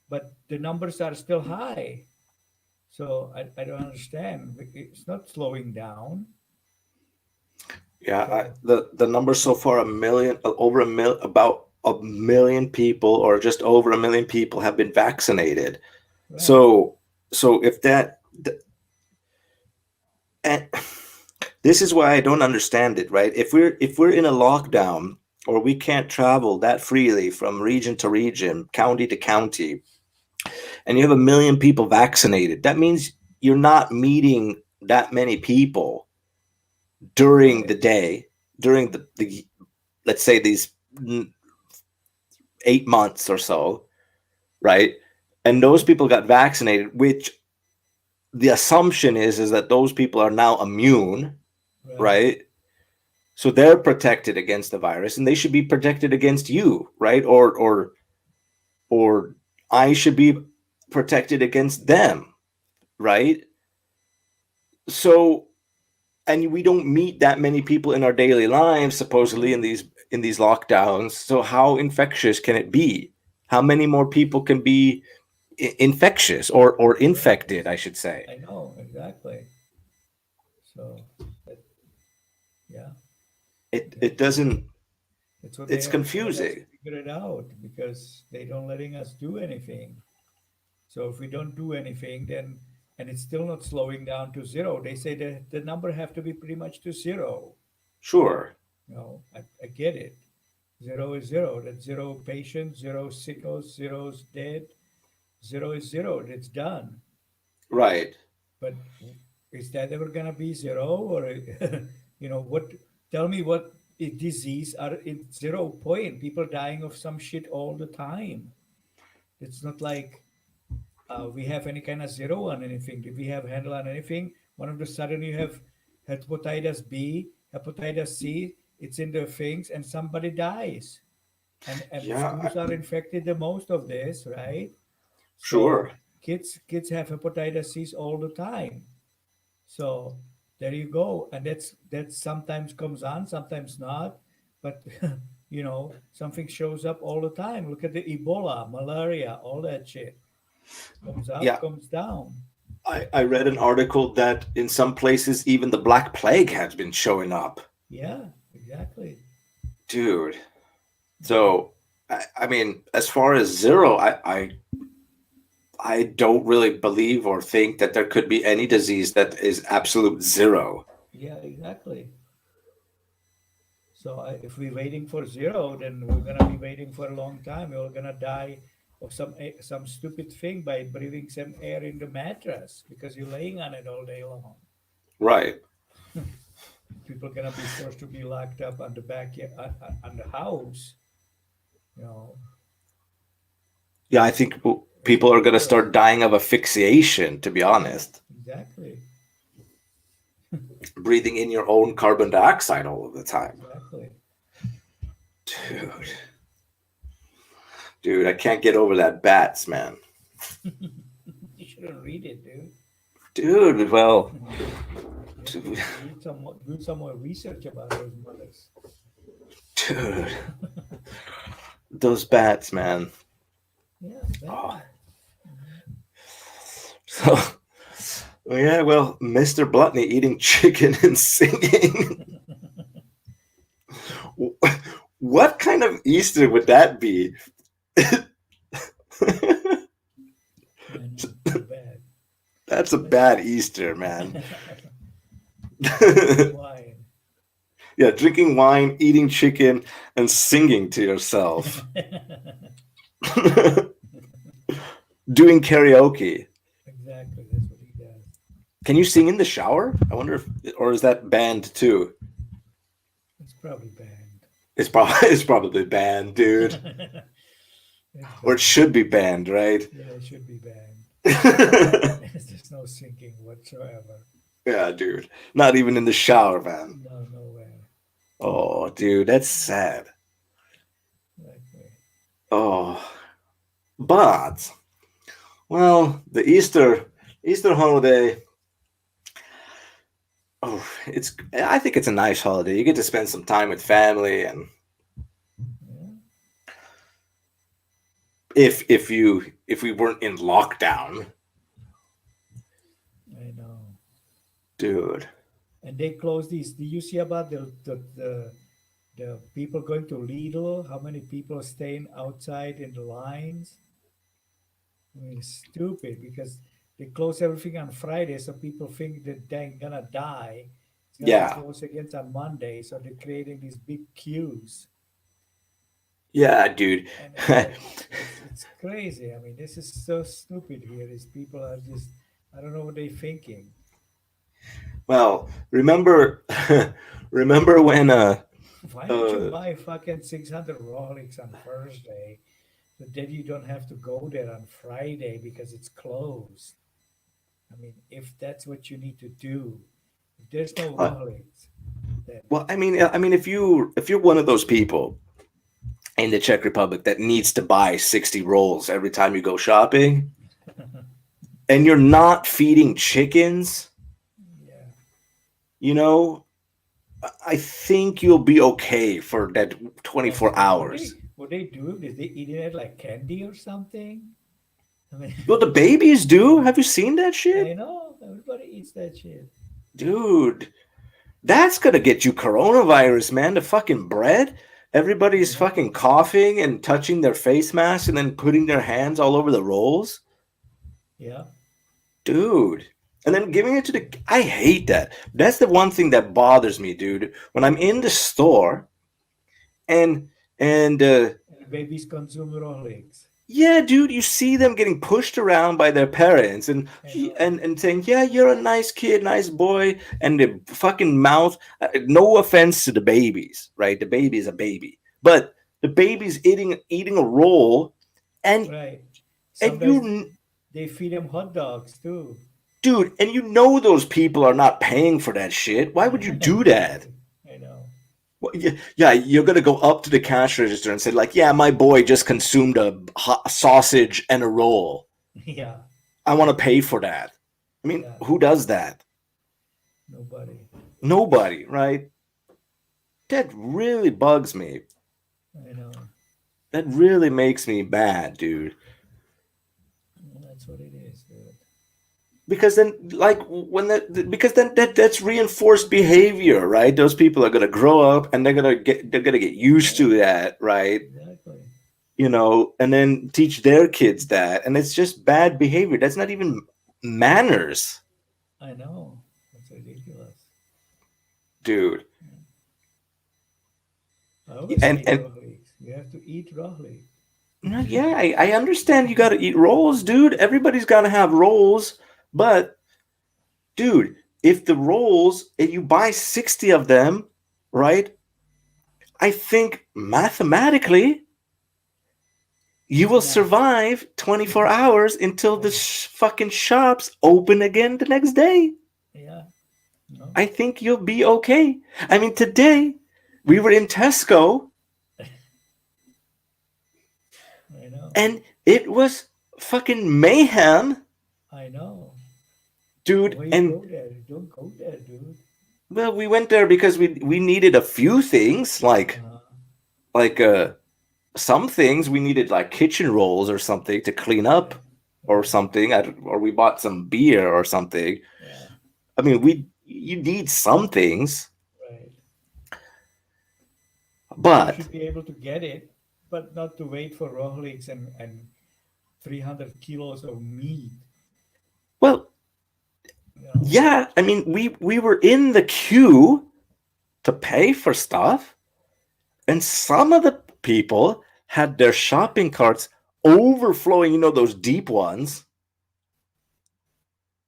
Speaker 2: But the numbers are still high. So I don't understand. It's not slowing down.
Speaker 1: Yeah,
Speaker 2: So
Speaker 1: the number so far, over about a million people, or just over a million people, have been vaccinated.
Speaker 2: right,
Speaker 1: So if and this is why I don't understand it, right? If we're in a lockdown, or we can't travel that freely from region to region, county to county, and you have a million people vaccinated, that means you're not meeting that many people during the
Speaker 2: right,
Speaker 1: day, during the let's say these 8 months or so, right? And those people got vaccinated, which the assumption is that those people are now immune,
Speaker 2: right,
Speaker 1: right? So they're protected against the virus, and they should be protected against you, right? Or I should be protected against them, right? So, and we don't meet that many people in our daily lives, supposedly
Speaker 2: right.
Speaker 1: in these lockdowns. So how infectious can it be? How many more people can be infectious, or
Speaker 2: Right.
Speaker 1: infected, I should say?
Speaker 2: I know exactly. So that, yeah,
Speaker 1: It
Speaker 2: that's
Speaker 1: doesn't.
Speaker 2: that's what they
Speaker 1: It's
Speaker 2: have to let us
Speaker 1: confusing.
Speaker 2: figure it out because they don't letting us do anything. So if we don't do anything, then and it's still not slowing down to zero. They say that the number have to be pretty much to zero.
Speaker 1: Sure.
Speaker 2: I get it. Zero is zero. That's zero patients, zero sickos, zero's dead, zero is zero. It's done.
Speaker 1: Right.
Speaker 2: But is that ever gonna be zero or what? Tell me what disease are in 0 point? People dying of some shit all the time. It's not like we have any kind of zero on anything. Did we have handle on anything? One of the sudden you have hepatitis B, hepatitis C. It's in the things, and somebody dies. And the
Speaker 1: Yeah.
Speaker 2: schools are infected the most of this, right?
Speaker 1: Sure.
Speaker 2: So kids have hepatitis C all the time. So there you go. And that sometimes comes on, sometimes not. But something shows up all the time. Look at the Ebola, malaria, all that shit. Comes up,
Speaker 1: Yeah.
Speaker 2: comes down.
Speaker 1: I read an article that in some places even the Black Plague has been showing up.
Speaker 2: Yeah, exactly.
Speaker 1: Dude.
Speaker 2: Yeah.
Speaker 1: So I mean, as far as zero, I don't really believe or think that there could be any disease that is absolute zero.
Speaker 2: Yeah, exactly. So if we're waiting for zero, then we're gonna be waiting for a long time. We're gonna die or some stupid thing by breathing some air in the mattress because you're laying on it all day long.
Speaker 1: Right.
Speaker 2: People gonna be forced to be locked up on the back on the house. You know,
Speaker 1: Yeah, I think people are going to
Speaker 2: ridiculous.
Speaker 1: start dying of asphyxiation, to be
Speaker 2: Yeah,
Speaker 1: honest.
Speaker 2: exactly,
Speaker 1: Breathing in your own carbon dioxide all of the time.
Speaker 2: exactly,
Speaker 1: Dude.
Speaker 2: exactly.
Speaker 1: Dude, I can't get over that bats, man.
Speaker 2: You shouldn't read it, dude.
Speaker 1: Dude, well,
Speaker 2: You have to
Speaker 1: dude,
Speaker 2: do some more research about those mothers.
Speaker 1: dude, those bats, man.
Speaker 2: Yeah,
Speaker 1: Oh,
Speaker 2: bad. Mhm.
Speaker 1: so, yeah, well, Mr. Blutney eating chicken and singing. What kind of Easter would that be?
Speaker 2: I know, too bad.
Speaker 1: That's a
Speaker 2: Let's
Speaker 1: bad Easter, man.
Speaker 2: drinking wine.
Speaker 1: Yeah, drinking wine, eating chicken, and singing to yourself. Doing karaoke.
Speaker 2: Exactly, that's what he does.
Speaker 1: Can you sing in the shower? I wonder if, or is that banned too?
Speaker 2: It's probably banned.
Speaker 1: It's probably banned, dude.
Speaker 2: It's
Speaker 1: Or it
Speaker 2: banned.
Speaker 1: should be banned, right?
Speaker 2: Yeah, it should be banned.
Speaker 1: Yeah,
Speaker 2: There's no sinking whatsoever.
Speaker 1: dude. Not even in the shower, man.
Speaker 2: No, nowhere.
Speaker 1: Oh, dude, that's sad.
Speaker 2: Exactly.
Speaker 1: Oh, but well, the Easter holiday. Oh, it's. I think it's a nice holiday. You get to spend some time with family, and
Speaker 2: Yeah,
Speaker 1: if we weren't in lockdown,
Speaker 2: I know.
Speaker 1: dude.
Speaker 2: And they close these. Do you see about the people going to Lidl? How many people are staying outside in the lines? I mean, it's stupid because they close everything on Friday, so people think that they're gonna die. It's gonna be
Speaker 1: Yeah,
Speaker 2: closed again on Monday, so they're creating these big queues.
Speaker 1: yeah, dude.
Speaker 2: And it's like it's crazy. I mean, this is so stupid here. These people are just I don't know what they're thinking.
Speaker 1: Well, remember, remember when
Speaker 2: Why don't you
Speaker 1: uh
Speaker 2: buy fucking 600 Rolex on Thursday, so then you don't have to go there on Friday because it's closed? I mean, if that's what you need to do, if there's no
Speaker 1: uh,
Speaker 2: Rolex, then
Speaker 1: well, I mean, if you're one of those people in the Czech Republic that needs to buy 60 rolls every time you go shopping, and you're not feeding chickens,
Speaker 2: yeah.
Speaker 1: you know, I think you'll be okay for that
Speaker 2: Well,
Speaker 1: 24 hours.
Speaker 2: what they do? Is they eating it like candy or something? I mean,
Speaker 1: Well, the babies do. Have you seen that
Speaker 2: I
Speaker 1: shit?
Speaker 2: know everybody eats that shit.
Speaker 1: Dude, that's gonna get you coronavirus, man. The fucking bread. Everybody's
Speaker 2: Yeah,
Speaker 1: fucking coughing and touching their face mask and then putting their hands all over the rolls.
Speaker 2: yeah,
Speaker 1: Dude. And then giving it to the. I hate that. That's the one thing that bothers me, dude. When I'm in the store and and
Speaker 2: and the babies consume Rolex.
Speaker 1: yeah, dude, you see them getting pushed around by their parents and
Speaker 2: I know.
Speaker 1: and saying, "Yeah, you're a nice kid, nice boy," and the fucking mouth. No offense to the babies, right? The baby is a baby, but the baby's eating a roll, and
Speaker 2: Right.
Speaker 1: and
Speaker 2: Sometimes
Speaker 1: you,
Speaker 2: they feed them hot dogs too.
Speaker 1: dude, and you know those people are not paying for that shit. Why would you do that?
Speaker 2: Exactly. I know.
Speaker 1: Well, yeah, you're gonna go up to the cash register and say like, "Yeah, my boy just consumed a sausage and a roll.
Speaker 2: Yeah.
Speaker 1: I want to pay for that." I mean,
Speaker 2: Yeah.
Speaker 1: who does that?
Speaker 2: Nobody.
Speaker 1: Nobody, right? That really bugs me.
Speaker 2: I know.
Speaker 1: That really makes me mad, dude.
Speaker 2: That's what it is, dude.
Speaker 1: Because then, like, because then that's reinforced behavior, right? Those people are gonna grow up and they're gonna get used
Speaker 2: Yeah.
Speaker 1: to that, right?
Speaker 2: Exactly.
Speaker 1: And then teach their kids that, and it's just bad behavior. That's not even manners,
Speaker 2: I know. It's ridiculous.
Speaker 1: dude.
Speaker 2: I always
Speaker 1: And
Speaker 2: hate
Speaker 1: and
Speaker 2: Rolex. You have to eat Rolex.
Speaker 1: No, yeah, I understand you got to eat rolls, dude. Everybody's got to have rolls. But, dude, if the rolls, if you buy 60 of them, right? I think mathematically you will
Speaker 2: Yeah.
Speaker 1: survive 24 hours until the fucking shops open again the next day.
Speaker 2: Yeah. No,
Speaker 1: I think you'll be okay. I mean, today we were in Tesco
Speaker 2: I know.
Speaker 1: and it was fucking mayhem,
Speaker 2: I know.
Speaker 1: dude.
Speaker 2: Why you
Speaker 1: And
Speaker 2: go there? Don't go there, dude.
Speaker 1: well, we went there because we needed a few things
Speaker 2: Uh,
Speaker 1: like some things we needed like kitchen rolls or something to clean up
Speaker 2: right.
Speaker 1: or
Speaker 2: Right.
Speaker 1: something, or we bought some beer or something.
Speaker 2: Yeah.
Speaker 1: I mean, we you need some things,
Speaker 2: Right. But you
Speaker 1: but
Speaker 2: should be able to get it, but not to wait for Rolex and 300 kilos of meat.
Speaker 1: well,
Speaker 2: You know.
Speaker 1: yeah. I mean, we were in the queue to pay for stuff, and some of the people had their shopping carts overflowing. You know those deep ones.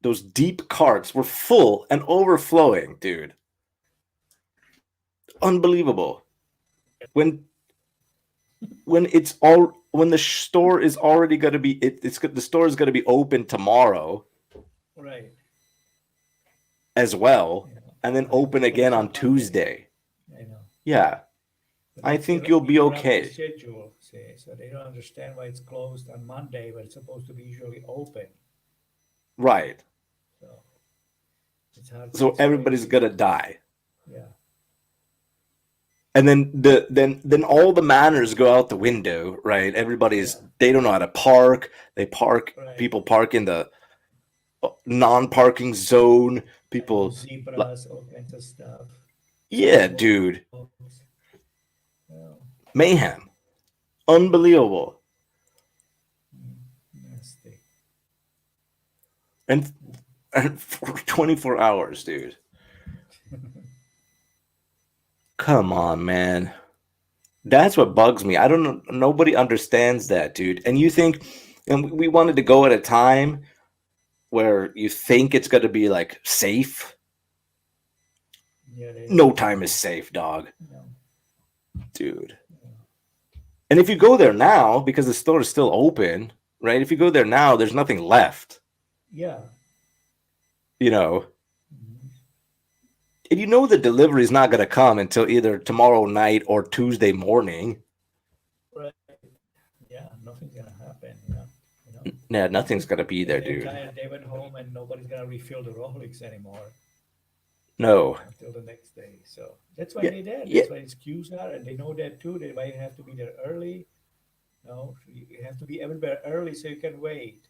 Speaker 1: Those deep carts were full and overflowing, dude. Unbelievable. When when the store is already going to be the store is going to be open tomorrow
Speaker 2: Right.
Speaker 1: as well,
Speaker 2: You know.
Speaker 1: and then
Speaker 2: And
Speaker 1: open again
Speaker 2: close
Speaker 1: on
Speaker 2: on Monday.
Speaker 1: Tuesday.
Speaker 2: I know.
Speaker 1: Yeah,
Speaker 2: But
Speaker 1: I
Speaker 2: that's
Speaker 1: think you'll be
Speaker 2: interrupt the
Speaker 1: okay.
Speaker 2: schedule. See, so they don't understand why it's closed on Monday, but it's supposed to be usually open.
Speaker 1: Right.
Speaker 2: So it's hard to
Speaker 1: So
Speaker 2: explain to
Speaker 1: everybody's gonna
Speaker 2: people.
Speaker 1: die.
Speaker 2: Yeah.
Speaker 1: And then then all the manners go out the window, right? Everybody's
Speaker 2: Yeah.
Speaker 1: they don't know how to park. They park
Speaker 2: Right.
Speaker 1: people park in the non-parking zone.
Speaker 2: I know
Speaker 1: People
Speaker 2: zebras, all kinds of stuff.
Speaker 1: yeah,
Speaker 2: Sidewalks.
Speaker 1: dude.
Speaker 2: Yeah.
Speaker 1: Mayhem. Unbelievable.
Speaker 2: Nasty.
Speaker 1: And, and for 24 hours, dude. Come on, man. That's what bugs me. I don't know. Nobody understands that, dude. And you think, and we wanted to go at a time where you think it's going to be like safe.
Speaker 2: Yeah, they
Speaker 1: No
Speaker 2: don't
Speaker 1: time
Speaker 2: know.
Speaker 1: is safe, dog,
Speaker 2: No.
Speaker 1: dude.
Speaker 2: No.
Speaker 1: And if you go there now, because the store is still open, right? If you go there now, there's nothing left,
Speaker 2: Yeah.
Speaker 1: you know.
Speaker 2: Mhm.
Speaker 1: And you know the delivery is not going to come until either tomorrow night or Tuesday morning.
Speaker 2: Right. Yeah, nothing's gonna happen. You know.
Speaker 1: Yeah, nothing's going to be
Speaker 2: Maybe
Speaker 1: there,
Speaker 2: they're
Speaker 1: dude.
Speaker 2: tired. They went home and nobody's gonna refill the Rolex anymore
Speaker 1: No.
Speaker 2: until the next day. So that's why
Speaker 1: Yeah,
Speaker 2: they're there.
Speaker 1: yeah,
Speaker 2: That's why its queues are, and they know that too. They might have to be there early. No, you have to be everywhere early so you can wait.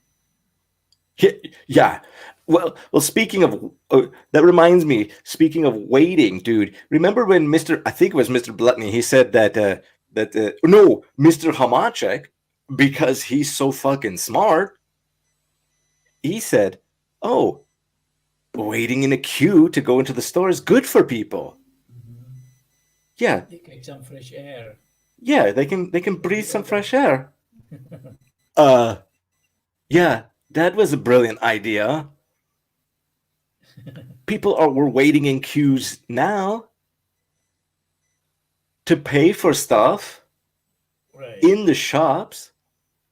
Speaker 1: yeah. Yeah. Well. Speaking of that, reminds me. Speaking of waiting, dude. Remember when Mister? I think it was Mister Blutney. He said that no, Mister Hamacek, because he's so fucking smart. He said, "Oh, waiting in a queue to go into the store is good for people."
Speaker 2: Mhm.
Speaker 1: Yeah,
Speaker 2: They get some fresh air
Speaker 1: yeah. They can
Speaker 2: from
Speaker 1: breathe
Speaker 2: the
Speaker 1: some
Speaker 2: other.
Speaker 1: fresh air. Uh, yeah. That was a brilliant idea. People are were waiting in queues now to pay for stuff
Speaker 2: Right.
Speaker 1: in the shops.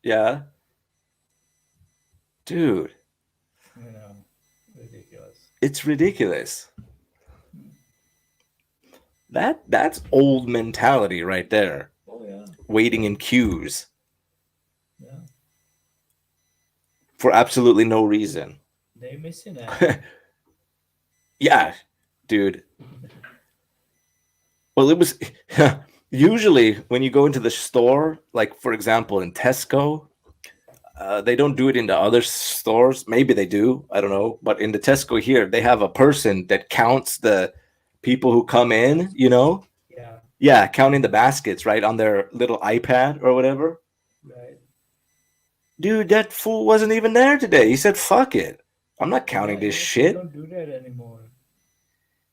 Speaker 1: Yeah, dude,
Speaker 2: You know, ridiculous.
Speaker 1: it's ridiculous. That's old mentality right there.
Speaker 2: Oh yeah,
Speaker 1: Waiting in queues
Speaker 2: yeah.
Speaker 1: for absolutely no reason.
Speaker 2: They missing out.
Speaker 1: Yeah, dude. Well, it was usually when you go into the store, like for example in Tesco, they don't do it in the other stores. Maybe they do. I don't know. But in the Tesco here, they have a person that counts the people who come in.
Speaker 2: Baskets.
Speaker 1: You know,
Speaker 2: Yeah.
Speaker 1: yeah, counting the baskets right on their little iPad or whatever.
Speaker 2: Right.
Speaker 1: Dude, that fool wasn't even there today. He said, "Fuck it, I'm not counting
Speaker 2: Yeah,
Speaker 1: this
Speaker 2: yeah. They
Speaker 1: shit."
Speaker 2: don't do that anymore.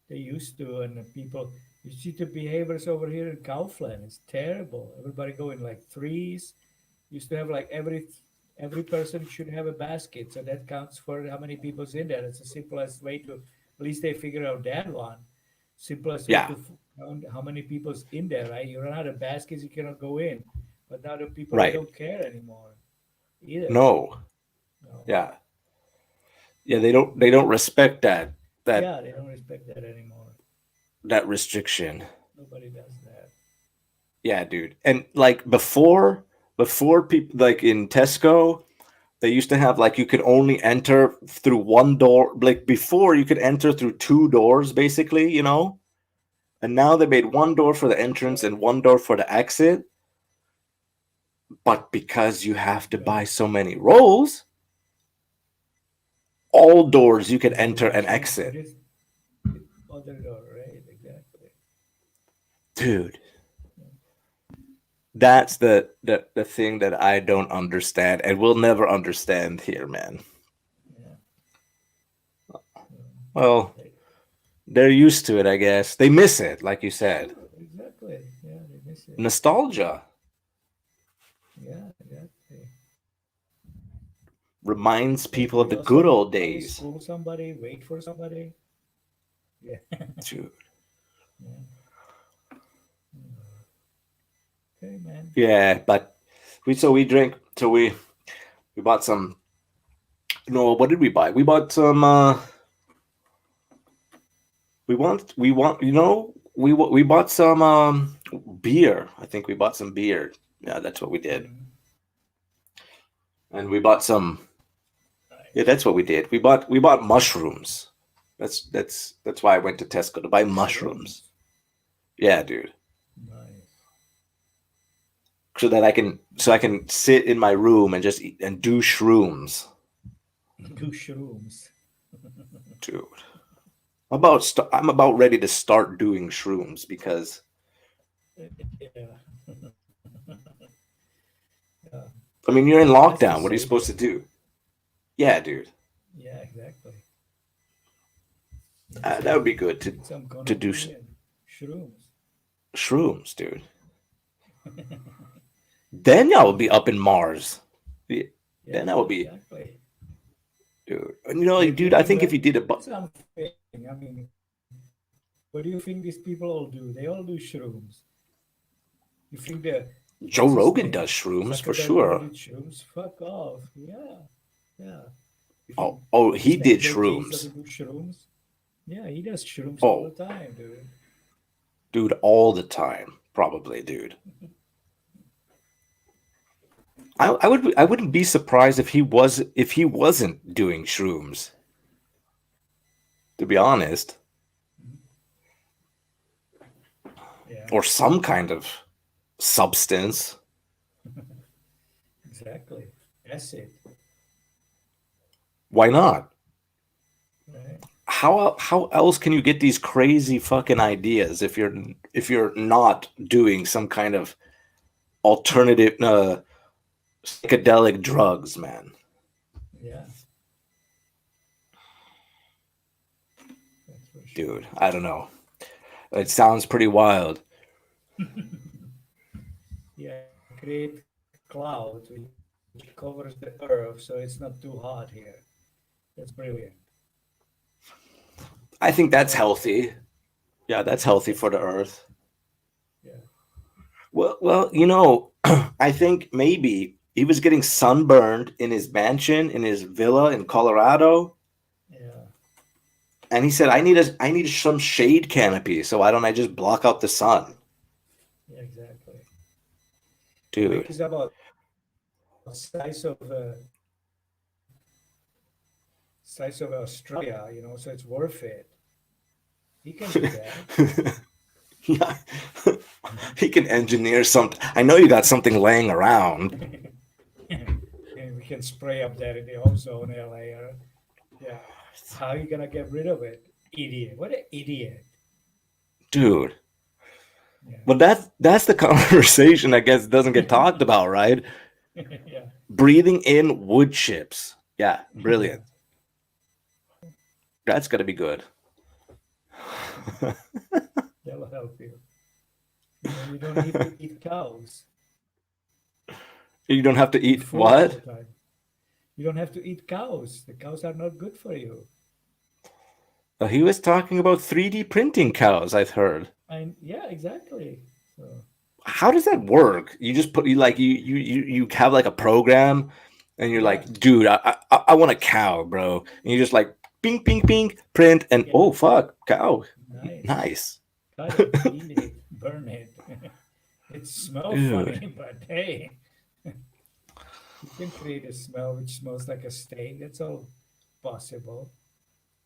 Speaker 2: They used to, and the people. You see the behaviors over here in Kaufland. It's terrible. Everybody go in like threes. Used to have like every person should have a basket, so that counts for how many people's in there. It's the simplest way to, at least they figure out that one. Simplest way
Speaker 1: Yeah,
Speaker 2: to count how many people's in there, right? You run out of baskets, you cannot go in. But now the people, they
Speaker 1: right.
Speaker 2: don't care anymore either.
Speaker 1: No.
Speaker 2: No.
Speaker 1: Yeah. Yeah, they don't respect that
Speaker 2: Yeah, they don't respect that anymore.
Speaker 1: that restriction.
Speaker 2: Nobody does that.
Speaker 1: Yeah, dude. And like before people like in Tesco, they used to have like you could only enter through one door. Like before you could enter through two doors basically, you know? And now they made one door for the entrance and one door for the exit. But because you have to buy
Speaker 2: Right.
Speaker 1: so many rolls, all doors you can
Speaker 2: Yeah,
Speaker 1: enter
Speaker 2: they
Speaker 1: and
Speaker 2: change. What
Speaker 1: exit.
Speaker 2: is other door, right? Exactly.
Speaker 1: Dude, that's the thing that I don't understand and will never understand here, man.
Speaker 2: Yeah.
Speaker 1: Well,
Speaker 2: They,
Speaker 1: they're used to it, I guess. They miss it, like you said.
Speaker 2: exactly. Yeah, they miss it.
Speaker 1: Nostalgia
Speaker 2: Yeah, exactly.
Speaker 1: reminds
Speaker 2: Like
Speaker 1: people
Speaker 2: we
Speaker 1: of the good
Speaker 2: also
Speaker 1: old
Speaker 2: always
Speaker 1: days.
Speaker 2: school somebody, wait for somebody. Yeah.
Speaker 1: Dude.
Speaker 2: Yeah. Okay, man.
Speaker 1: Yeah, but we drink so we bought some no, what did we buy? We bought some we want we bought some beer. I think we bought some beer. Yeah, that's what we did.
Speaker 2: Mm,
Speaker 1: And we bought some yeah,
Speaker 2: nice.
Speaker 1: that's what we did. We bought mushrooms. That's why I went to Tesco to buy mushrooms.
Speaker 2: Shrooms.
Speaker 1: Yeah, dude.
Speaker 2: Nice.
Speaker 1: So I can sit in my room and just eat, and do shrooms,
Speaker 2: Do shrooms.
Speaker 1: dude. I'm about ready to start doing shrooms because
Speaker 2: Yeah. Yeah.
Speaker 1: I mean you're in
Speaker 2: That's the
Speaker 1: lockdown. What are you supposed to
Speaker 2: safest.
Speaker 1: do? Yeah, dude.
Speaker 2: Yeah, exactly.
Speaker 1: That would be
Speaker 2: Exactly.
Speaker 1: good
Speaker 2: Get some
Speaker 1: to do
Speaker 2: Konopi and shrooms.
Speaker 1: shrooms, dude. Then I will be up in Mars. Yeah, then
Speaker 2: Yeah,
Speaker 1: I will be,
Speaker 2: exactly.
Speaker 1: dude. And
Speaker 2: You
Speaker 1: dude, I
Speaker 2: can
Speaker 1: think if
Speaker 2: learn
Speaker 1: you did a
Speaker 2: something. I mean, what do you think these people all do? They all do shrooms. You think the
Speaker 1: Joe
Speaker 2: what's his
Speaker 1: Rogan
Speaker 2: name?
Speaker 1: does shrooms for
Speaker 2: Zuckerberg never
Speaker 1: sure.
Speaker 2: did shrooms? Fuck off. Yeah, yeah. You think
Speaker 1: Oh, he
Speaker 2: this man
Speaker 1: did
Speaker 2: Bill Gates
Speaker 1: shrooms.
Speaker 2: doesn't do shrooms? Yeah, he does shrooms all the
Speaker 1: Oh,
Speaker 2: time, dude.
Speaker 1: dude, all the time, probably, dude. I wouldn't be surprised if he wasn't doing shrooms. To be honest,
Speaker 2: Yeah,
Speaker 1: or some kind of substance.
Speaker 2: exactly. That's it,
Speaker 1: Why not?
Speaker 2: right?
Speaker 1: How else can you get these crazy fucking ideas if you're not doing some kind of alternative psychedelic drugs, man?
Speaker 2: Yeah, that's for sure.
Speaker 1: Dude, I don't know. It sounds pretty wild.
Speaker 2: Yeah, create clouds which covers the earth so it's not too hot here. That's brilliant.
Speaker 1: I think
Speaker 2: I
Speaker 1: that's
Speaker 2: like that.
Speaker 1: healthy. Yeah, that's healthy
Speaker 2: That's
Speaker 1: for the
Speaker 2: good.
Speaker 1: earth.
Speaker 2: Yeah.
Speaker 1: Well, I think maybe he was getting sunburned in his mansion, in his villa in Colorado,
Speaker 2: Yeah.
Speaker 1: and he said, "I need some shade canopy, so why don't I just block out the sun,
Speaker 2: Yeah, exactly. I mean,
Speaker 1: dude?"
Speaker 2: he's about size of Australia, so it's worth it. He can do that.
Speaker 1: Yeah, he can engineer something. I know you got something laying around,
Speaker 2: And we can spray up that in the ozone layer. Yeah. How are you gonna get rid of it? Idiot. What an idiot.
Speaker 1: dude.
Speaker 2: Yeah.
Speaker 1: But that's the conversation I guess doesn't get talked about, right?
Speaker 2: Yeah.
Speaker 1: Breathing in wood chips. Yeah,
Speaker 2: Yeah.
Speaker 1: brilliant. That's gonna be good.
Speaker 2: That'll help you. You don't need to eat cows.
Speaker 1: You don't have to
Speaker 2: Be
Speaker 1: eat
Speaker 2: full all the
Speaker 1: what?
Speaker 2: time. You don't have to eat cows. The cows are not good for you.
Speaker 1: He was talking about 3D printing cows, I've heard.
Speaker 2: And yeah, exactly. So
Speaker 1: How does that work? You just put you have like a program, and you're
Speaker 2: yeah,
Speaker 1: like, dude, I want a cow, bro. And you just like ping ping ping print, and
Speaker 2: yeah,
Speaker 1: oh fuck, cow,
Speaker 2: nice.
Speaker 1: nice,
Speaker 2: Cut it, eat it, burn it. It smells
Speaker 1: dude.
Speaker 2: funny, but hey, you can create a smell which smells like a steak. That's all possible.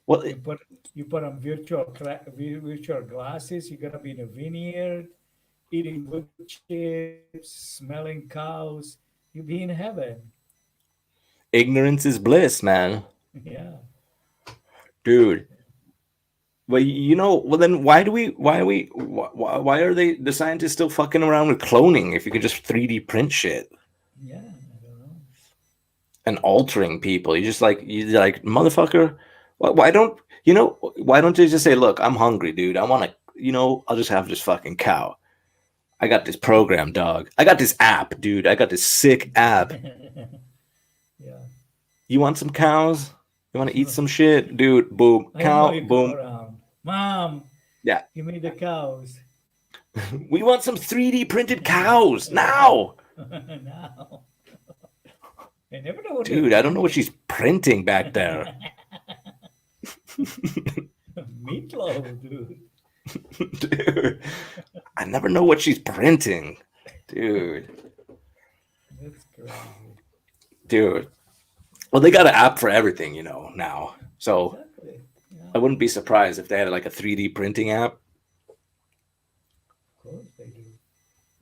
Speaker 1: Well,
Speaker 2: You put you put on virtual glasses. You're gonna be in a vineyard, eating wood chips, smelling cows. You'll be in heaven.
Speaker 1: ignorance is bliss, man,
Speaker 2: Yeah.
Speaker 1: dude. Well, well then why are the scientists still fucking around with cloning if you could just 3D print shit
Speaker 2: Yeah, I don't know.
Speaker 1: and altering people? You like motherfucker. Why don't why don't they just say, look, I'm hungry, dude. I want to, I'll just have this fucking cow. I got this program, dog. I got this app, dude. I got this sick app.
Speaker 2: Yeah.
Speaker 1: You want some cows? You want to eat some shit, dude? Boom,
Speaker 2: I know
Speaker 1: cow,
Speaker 2: you go
Speaker 1: boom.
Speaker 2: around. Mom,
Speaker 1: Yeah,
Speaker 2: give me the cows.
Speaker 1: we want some 3D printed cows now.
Speaker 2: Now. I never know what they're
Speaker 1: Dude, I don't know what
Speaker 2: printing.
Speaker 1: she's printing back there.
Speaker 2: Meatloaf, dude.
Speaker 1: Dude, I never know what she's printing. Dude,
Speaker 2: That's crazy.
Speaker 1: dude. Well, they got an app for everything, now. So
Speaker 2: Exactly. Yeah,
Speaker 1: I wouldn't be surprised if they had like a 3D printing app.
Speaker 2: of course they do.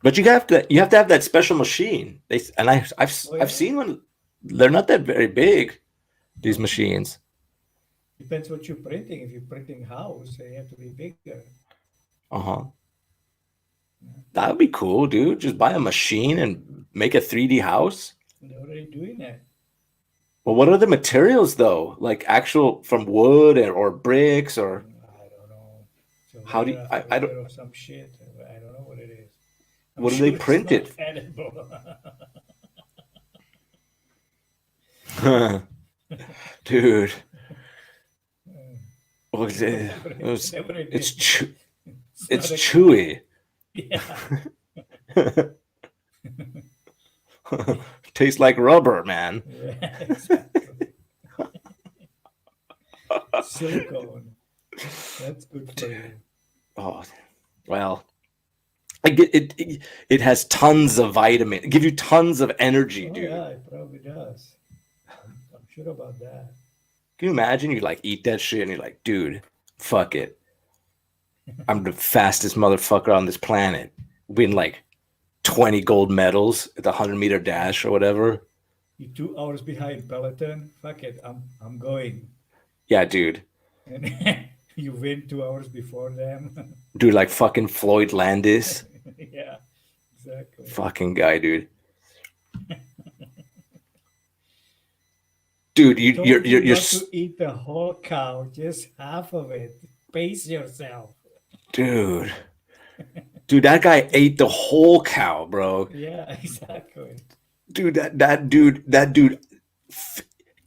Speaker 1: But you have to have that special machine.
Speaker 2: Oh
Speaker 1: I've
Speaker 2: yeah?
Speaker 1: seen one. They're not that very big. These
Speaker 2: No.
Speaker 1: machines.
Speaker 2: Depends what you're printing. If you're printing house, they have to be bigger.
Speaker 1: Uh huh.
Speaker 2: Yeah.
Speaker 1: That would be cool, dude. Just buy a machine and make a 3D house.
Speaker 2: They're already doing that.
Speaker 1: Well, what are the materials though? Like actual from wood or bricks or
Speaker 2: I don't know. It's a
Speaker 1: how do
Speaker 2: layer
Speaker 1: you,
Speaker 2: after
Speaker 1: I don't
Speaker 2: layer of some shit. I don't know what it is. I'm
Speaker 1: what do they
Speaker 2: sure it's
Speaker 1: print
Speaker 2: not
Speaker 1: it?
Speaker 2: edible.
Speaker 1: Dude,
Speaker 2: Uh,
Speaker 1: what is it?
Speaker 2: Never
Speaker 1: It's
Speaker 2: did. It's
Speaker 1: it's
Speaker 2: not a
Speaker 1: chewy.
Speaker 2: yeah.
Speaker 1: Tastes like rubber, man.
Speaker 2: Yeah, exactly. Silicone. That's good for you.
Speaker 1: Oh, well, I get it. It has tons of vitamin. Give you tons of energy,
Speaker 2: Oh
Speaker 1: dude.
Speaker 2: yeah, it probably does. I'm sure about that.
Speaker 1: Can you imagine you like eat that shit and you're like, dude, fuck it. I'm the fastest motherfucker on this planet. Win like 20 gold medals at the 100-meter dash or whatever.
Speaker 2: You're 2 hours behind Peloton. Fuck it. I'm going.
Speaker 1: Yeah, dude.
Speaker 2: And you win 2 hours before them.
Speaker 1: Dude, like fucking Floyd Landis.
Speaker 2: Yeah, exactly.
Speaker 1: Fucking guy, dude. Dude,
Speaker 2: Told you
Speaker 1: you're
Speaker 2: not to eat the whole cow, just half of it. Pace yourself.
Speaker 1: dude. Dude, that guy ate the whole cow, bro.
Speaker 2: Yeah, exactly.
Speaker 1: Dude, that dude.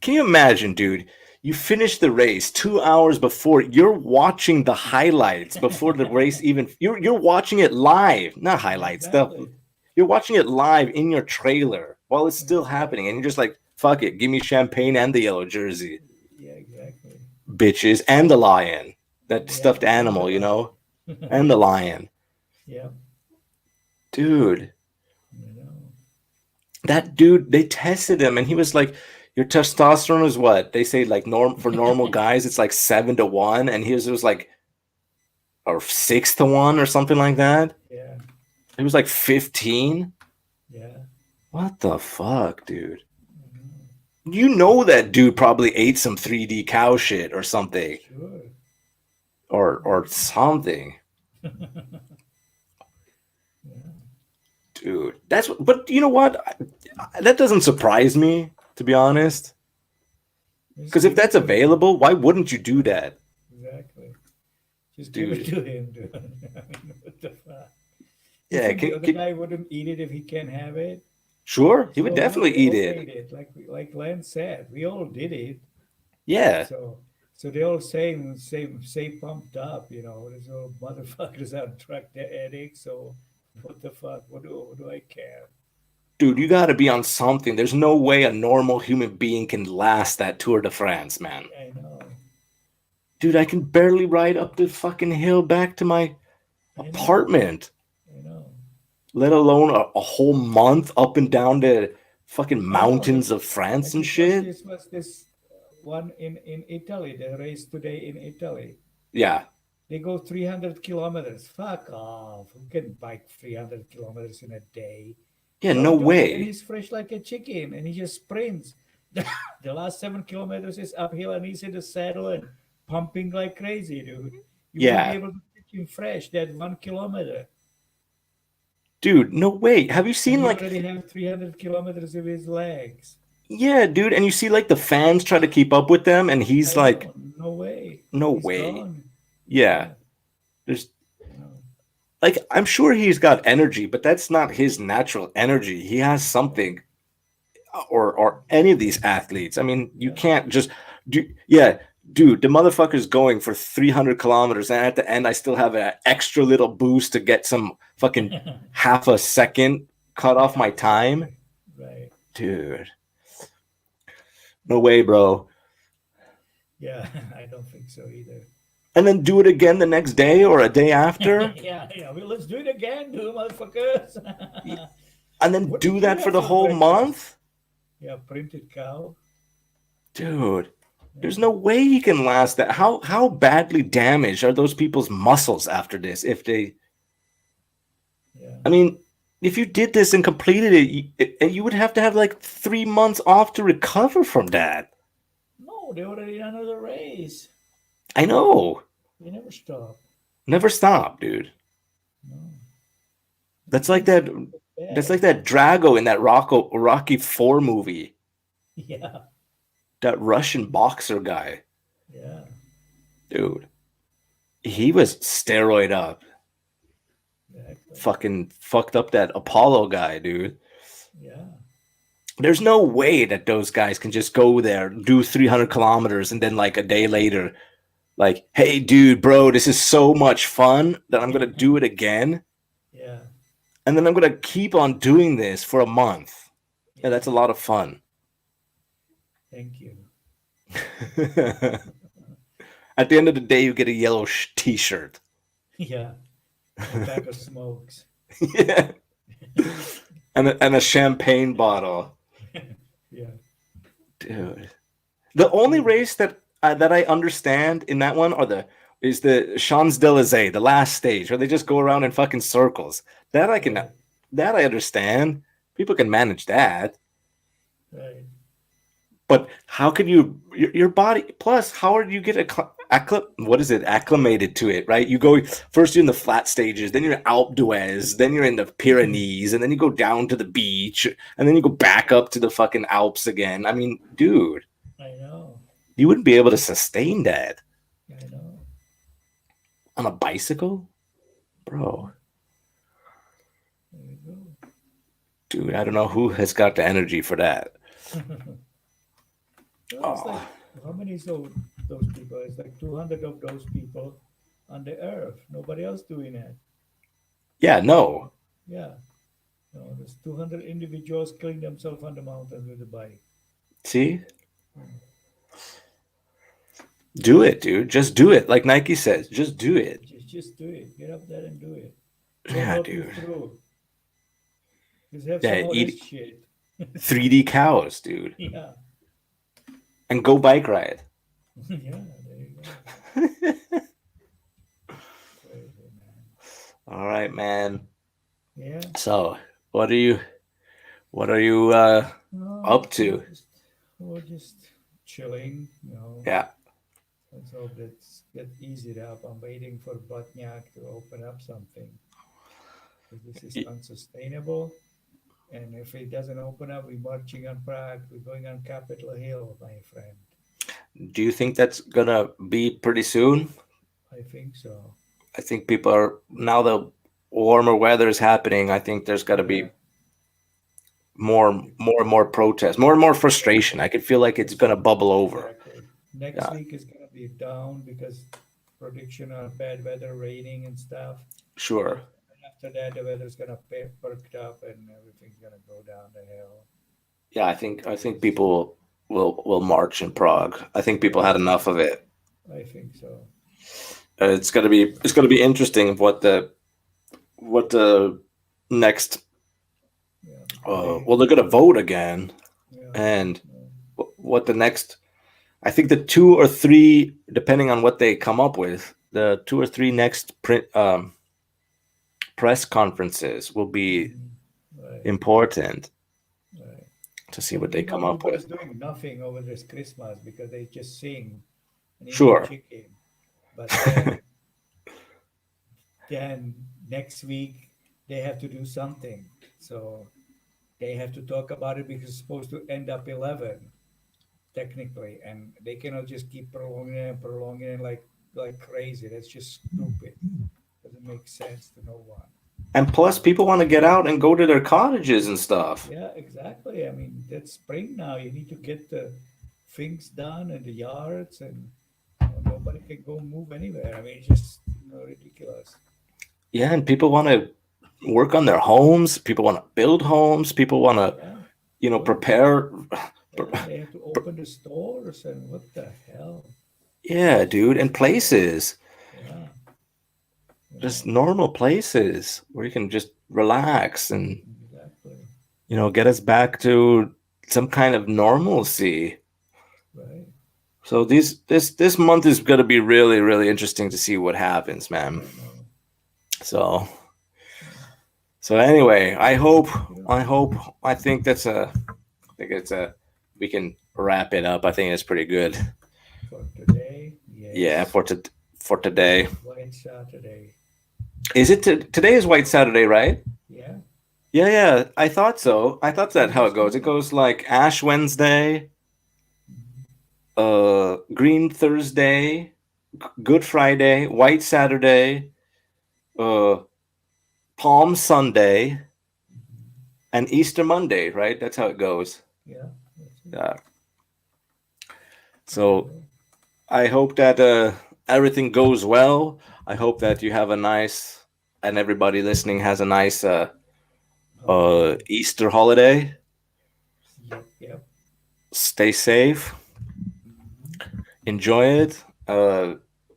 Speaker 1: Can you imagine, dude? You finish the race 2 hours before. You're watching the highlights before the race even. You're watching it live, not highlights.
Speaker 2: Exactly.
Speaker 1: You're watching it live in your trailer while it's still happening, and you're just like, "Fuck it, give me champagne and the yellow jersey,
Speaker 2: Yeah, exactly.
Speaker 1: bitches, and the lion, that
Speaker 2: Yeah,
Speaker 1: stuffed animal, and the lion,
Speaker 2: yeah,
Speaker 1: dude."
Speaker 2: you know.
Speaker 1: That dude, they tested him, and he was like, "Your testosterone is what?" They say like for normal guys, it's like 7-1, and his was like or 6-1 or something like that.
Speaker 2: Yeah,
Speaker 1: It was like 15.
Speaker 2: yeah.
Speaker 1: What the fuck, dude?
Speaker 2: I know.
Speaker 1: You know that dude probably ate some 3D cow shit or something,
Speaker 2: Sure.
Speaker 1: or something,
Speaker 2: Yeah.
Speaker 1: dude. But you know what? That doesn't surprise me, to be honest.
Speaker 2: Just
Speaker 1: Because if
Speaker 2: give it
Speaker 1: that's
Speaker 2: to him.
Speaker 1: available, why wouldn't you do that,
Speaker 2: Exactly. Just give it
Speaker 1: dude?
Speaker 2: to him, dude. I mean, what the fuck? You
Speaker 1: Yeah,
Speaker 2: think the other guy wouldn't eat it if he can't have it?
Speaker 1: Sure, he would
Speaker 2: So
Speaker 1: definitely
Speaker 2: they
Speaker 1: eat
Speaker 2: all
Speaker 1: it.
Speaker 2: ate it, like Len said, we all did it.
Speaker 1: Yeah.
Speaker 2: So they all same pumped up, you know. There's all motherfuckers out drug addicts. So what the fuck? What do I care?
Speaker 1: Dude, you got to be on something. There's no way a normal human being can last that Tour de France, man.
Speaker 2: I know,
Speaker 1: Dude, I can barely ride up the fucking hill back to my
Speaker 2: I know,
Speaker 1: apartment,
Speaker 2: I know,
Speaker 1: let alone a whole month up and down the fucking
Speaker 2: I know.
Speaker 1: mountains of France
Speaker 2: Like
Speaker 1: and
Speaker 2: it was
Speaker 1: shit.
Speaker 2: this one in Italy. The race today in Italy.
Speaker 1: Yeah.
Speaker 2: They go 300 kilometers. Fuck off. Who can bike 300 kilometers in a day?
Speaker 1: Yeah,
Speaker 2: Don't
Speaker 1: no
Speaker 2: do it. And
Speaker 1: way.
Speaker 2: he's fresh like a chicken and he just sprints. The last 7 kilometers is uphill and he's in the saddle and pumping like crazy, dude. You wouldn't be
Speaker 1: Yeah.
Speaker 2: able to catch him fresh that 1 kilometer.
Speaker 1: Dude, no way. Have you
Speaker 2: And
Speaker 1: seen
Speaker 2: he
Speaker 1: like,
Speaker 2: already have 300 kilometers of his legs.
Speaker 1: yeah, dude, and you see like the fans try to keep up with them and he's
Speaker 2: I
Speaker 1: like,
Speaker 2: know. No way.
Speaker 1: no
Speaker 2: He's
Speaker 1: way.
Speaker 2: gone.
Speaker 1: Yeah.
Speaker 2: Yeah.
Speaker 1: There's
Speaker 2: I know.
Speaker 1: like, I'm sure he's got energy, but that's not his natural energy. He has something, or any of these athletes. I mean, you
Speaker 2: Yeah.
Speaker 1: can't just do. Yeah, dude, the motherfucker's going for 300 kilometers, and at the end, I still have an extra little boost to get some fucking half a second cut off
Speaker 2: Yeah,
Speaker 1: my time,
Speaker 2: exactly. Right.
Speaker 1: dude. No way, bro.
Speaker 2: Yeah, I don't think so either.
Speaker 1: And then do it again the next day or a day after,
Speaker 2: Yeah, yeah. Well, let's do it again, dude, motherfuckers.
Speaker 1: and then
Speaker 2: What
Speaker 1: do
Speaker 2: did you
Speaker 1: that for
Speaker 2: have
Speaker 1: the
Speaker 2: for
Speaker 1: whole
Speaker 2: breakfast?
Speaker 1: month,
Speaker 2: Yeah, printed cow.
Speaker 1: dude. There's
Speaker 2: Yeah,
Speaker 1: no way he can last that. How badly damaged are those people's muscles after this? If they,
Speaker 2: yeah.
Speaker 1: I mean, if you did this and completed you would have to have like 3 months off to recover from that.
Speaker 2: No, they already done another race.
Speaker 1: I know.
Speaker 2: They never stop.
Speaker 1: Never stop, dude.
Speaker 2: No,
Speaker 1: That's like
Speaker 2: can't
Speaker 1: that.
Speaker 2: seem to get
Speaker 1: That's
Speaker 2: bad.
Speaker 1: like that Drago in that Rocky 4 movie.
Speaker 2: Yeah,
Speaker 1: That Russian boxer guy,
Speaker 2: yeah,
Speaker 1: dude. He was steroid up.
Speaker 2: exactly.
Speaker 1: Fucking fucked up that Apollo guy, dude.
Speaker 2: Yeah,
Speaker 1: There's no way that those guys can just go there, do 300 kilometers, and then like a day later, like, hey, dude, bro, this is so much fun that I'm gonna do it again,
Speaker 2: yeah,
Speaker 1: and then I'm gonna keep on doing this for a month. Yeah,
Speaker 2: yeah.
Speaker 1: that's a lot of fun.
Speaker 2: Thank you.
Speaker 1: At the end of the day, you get a yellow T-shirt.
Speaker 2: Yeah, a pack of smokes.
Speaker 1: Yeah, and a champagne bottle,
Speaker 2: Yeah,
Speaker 1: dude. The only race that I understand in that one is the Champs Elysees, the last stage, where they just go around in fucking circles.
Speaker 2: right,
Speaker 1: That I understand. People can manage that,
Speaker 2: right.
Speaker 1: but how can your body? Plus, how do you get acclimated to it? Right? You go first. You're in the flat stages, then you're in Alpe d'Huez, then you're in the Pyrenees, and then you go down to the beach, and then you go back up to the fucking Alps again. I mean, dude,
Speaker 2: I know.
Speaker 1: you wouldn't be able to sustain that
Speaker 2: I know.
Speaker 1: on a bicycle, bro.
Speaker 2: There you
Speaker 1: Dude, I don't know who has got the energy for that.
Speaker 2: go. Well, it's like
Speaker 1: Oh,
Speaker 2: how many is those people? It's like 200 of those people on the earth. Nobody else doing it.
Speaker 1: yeah, no.
Speaker 2: Yeah. No, there's 200 individuals killing themselves on the mountain with a bike.
Speaker 1: See? Do it, dude. Just do it. Like Nike says, just do it.
Speaker 2: Just do it. Get up there and do it. We'll
Speaker 1: Yeah,
Speaker 2: help you
Speaker 1: dude.
Speaker 2: through. Just have
Speaker 1: Yeah,
Speaker 2: some of
Speaker 1: eat
Speaker 2: this shit.
Speaker 1: 3D cows, dude.
Speaker 2: Yeah.
Speaker 1: And go bike ride.
Speaker 2: Yeah, there you go. Crazy, man.
Speaker 1: All right, man.
Speaker 2: Yeah.
Speaker 1: So, what are you
Speaker 2: No,
Speaker 1: up to?
Speaker 2: we're just chilling, you know.
Speaker 1: Yeah.
Speaker 2: Let's hope that's get eased up. I'm waiting for Blatniak to open up something. This is unsustainable. And if it doesn't open up, we're marching on Prague. We're going on Capitol Hill, my friend.
Speaker 1: Do you think that's gonna be pretty soon?
Speaker 2: I think so.
Speaker 1: I think people are now the warmer weather is happening. I think there's got to
Speaker 2: Yeah.
Speaker 1: be more and more protests, more and more frustration. I could feel like it's gonna bubble over.
Speaker 2: Exactly. Next
Speaker 1: Yeah,
Speaker 2: week is gonna be down because prediction of bad weather, raining and stuff.
Speaker 1: sure.
Speaker 2: And after that, the weather's gonna perk up and everything's gonna go down the hill.
Speaker 1: Yeah, I think people will march in Prague. I think people
Speaker 2: Yeah,
Speaker 1: had enough of it.
Speaker 2: I think so.
Speaker 1: It's gonna be interesting what the next.
Speaker 2: Yeah. They,
Speaker 1: Well, they're gonna vote again,
Speaker 2: yeah,
Speaker 1: and
Speaker 2: yeah,
Speaker 1: what the next. I think the 2 or 3, depending on what they come up with, the 2 or 3 next press conferences will be
Speaker 2: mhm, right,
Speaker 1: important
Speaker 2: right.
Speaker 1: to see
Speaker 2: But
Speaker 1: what they come up
Speaker 2: nobody's
Speaker 1: with.
Speaker 2: doing nothing over this Christmas because they just sing and eating
Speaker 1: Sure.
Speaker 2: chicken. But then next week they have to do something. So they have to talk about it because it's supposed to end up 11 technically, and they cannot just keep prolonging it like crazy. That's just stupid. Doesn't make sense to no one.
Speaker 1: And plus, people want to get out and go to their cottages and stuff.
Speaker 2: Yeah, exactly. I mean, it's spring now. You need to get the things done in the yards, and nobody can go move anywhere. I mean, it's just ridiculous.
Speaker 1: Yeah, and people want to work on their homes. People want to build homes. People want to,
Speaker 2: Yeah, yeah,
Speaker 1: prepare.
Speaker 2: yeah. They have to open the stores, and what the hell?
Speaker 1: Yeah, dude, and places,
Speaker 2: Yeah, you
Speaker 1: just
Speaker 2: know,
Speaker 1: normal places where you can just relax and,
Speaker 2: exactly.
Speaker 1: get us back to some kind of normalcy.
Speaker 2: Right.
Speaker 1: So this month is going to be really, really interesting to see what happens, man.
Speaker 2: I know.
Speaker 1: So
Speaker 2: Yeah.
Speaker 1: so anyway, I hope
Speaker 2: Thank you
Speaker 1: I hope I think it's a we can wrap it up. I think it's pretty good.
Speaker 2: for today.
Speaker 1: Yeah,
Speaker 2: Yes.
Speaker 1: for today.
Speaker 2: White Saturday.
Speaker 1: Is it today is White Saturday, right?
Speaker 2: Yeah.
Speaker 1: Yeah, yeah. I thought so. I thought that how it goes. It
Speaker 2: Interesting.
Speaker 1: goes like Ash Wednesday,
Speaker 2: Mhm.
Speaker 1: Green Thursday, Good Friday, White Saturday, uh, Palm Sunday,
Speaker 2: Mhm.
Speaker 1: and Easter Monday. Right? That's how it goes.
Speaker 2: Yeah. That's it.
Speaker 1: Yeah.
Speaker 2: There you
Speaker 1: So
Speaker 2: go.
Speaker 1: I hope that everything goes well. I hope that you have a nice, and everybody listening has a nice
Speaker 2: Holiday.
Speaker 1: Easter holiday.
Speaker 2: Yep. Yep.
Speaker 1: Stay safe.
Speaker 2: Mhm.
Speaker 1: Enjoy it.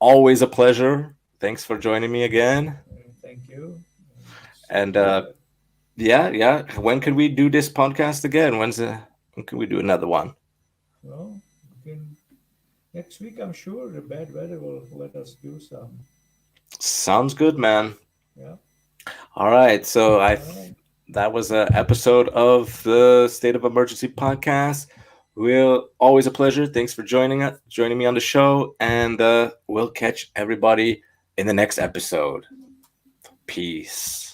Speaker 1: Always a pleasure. Thanks for joining me again.
Speaker 2: Thank you. Same
Speaker 1: And
Speaker 2: here.
Speaker 1: yeah, yeah. When can we do this podcast again? When can we do another one?
Speaker 2: Well, we can next week. I'm sure the bad weather will let us do some.
Speaker 1: Sounds good, man.
Speaker 2: Yeah.
Speaker 1: All right. So
Speaker 2: All right.
Speaker 1: that was an episode of the State of Emergency podcast. Always a pleasure. Thanks for joining me on the show, and we'll catch everybody in the next episode. Peace.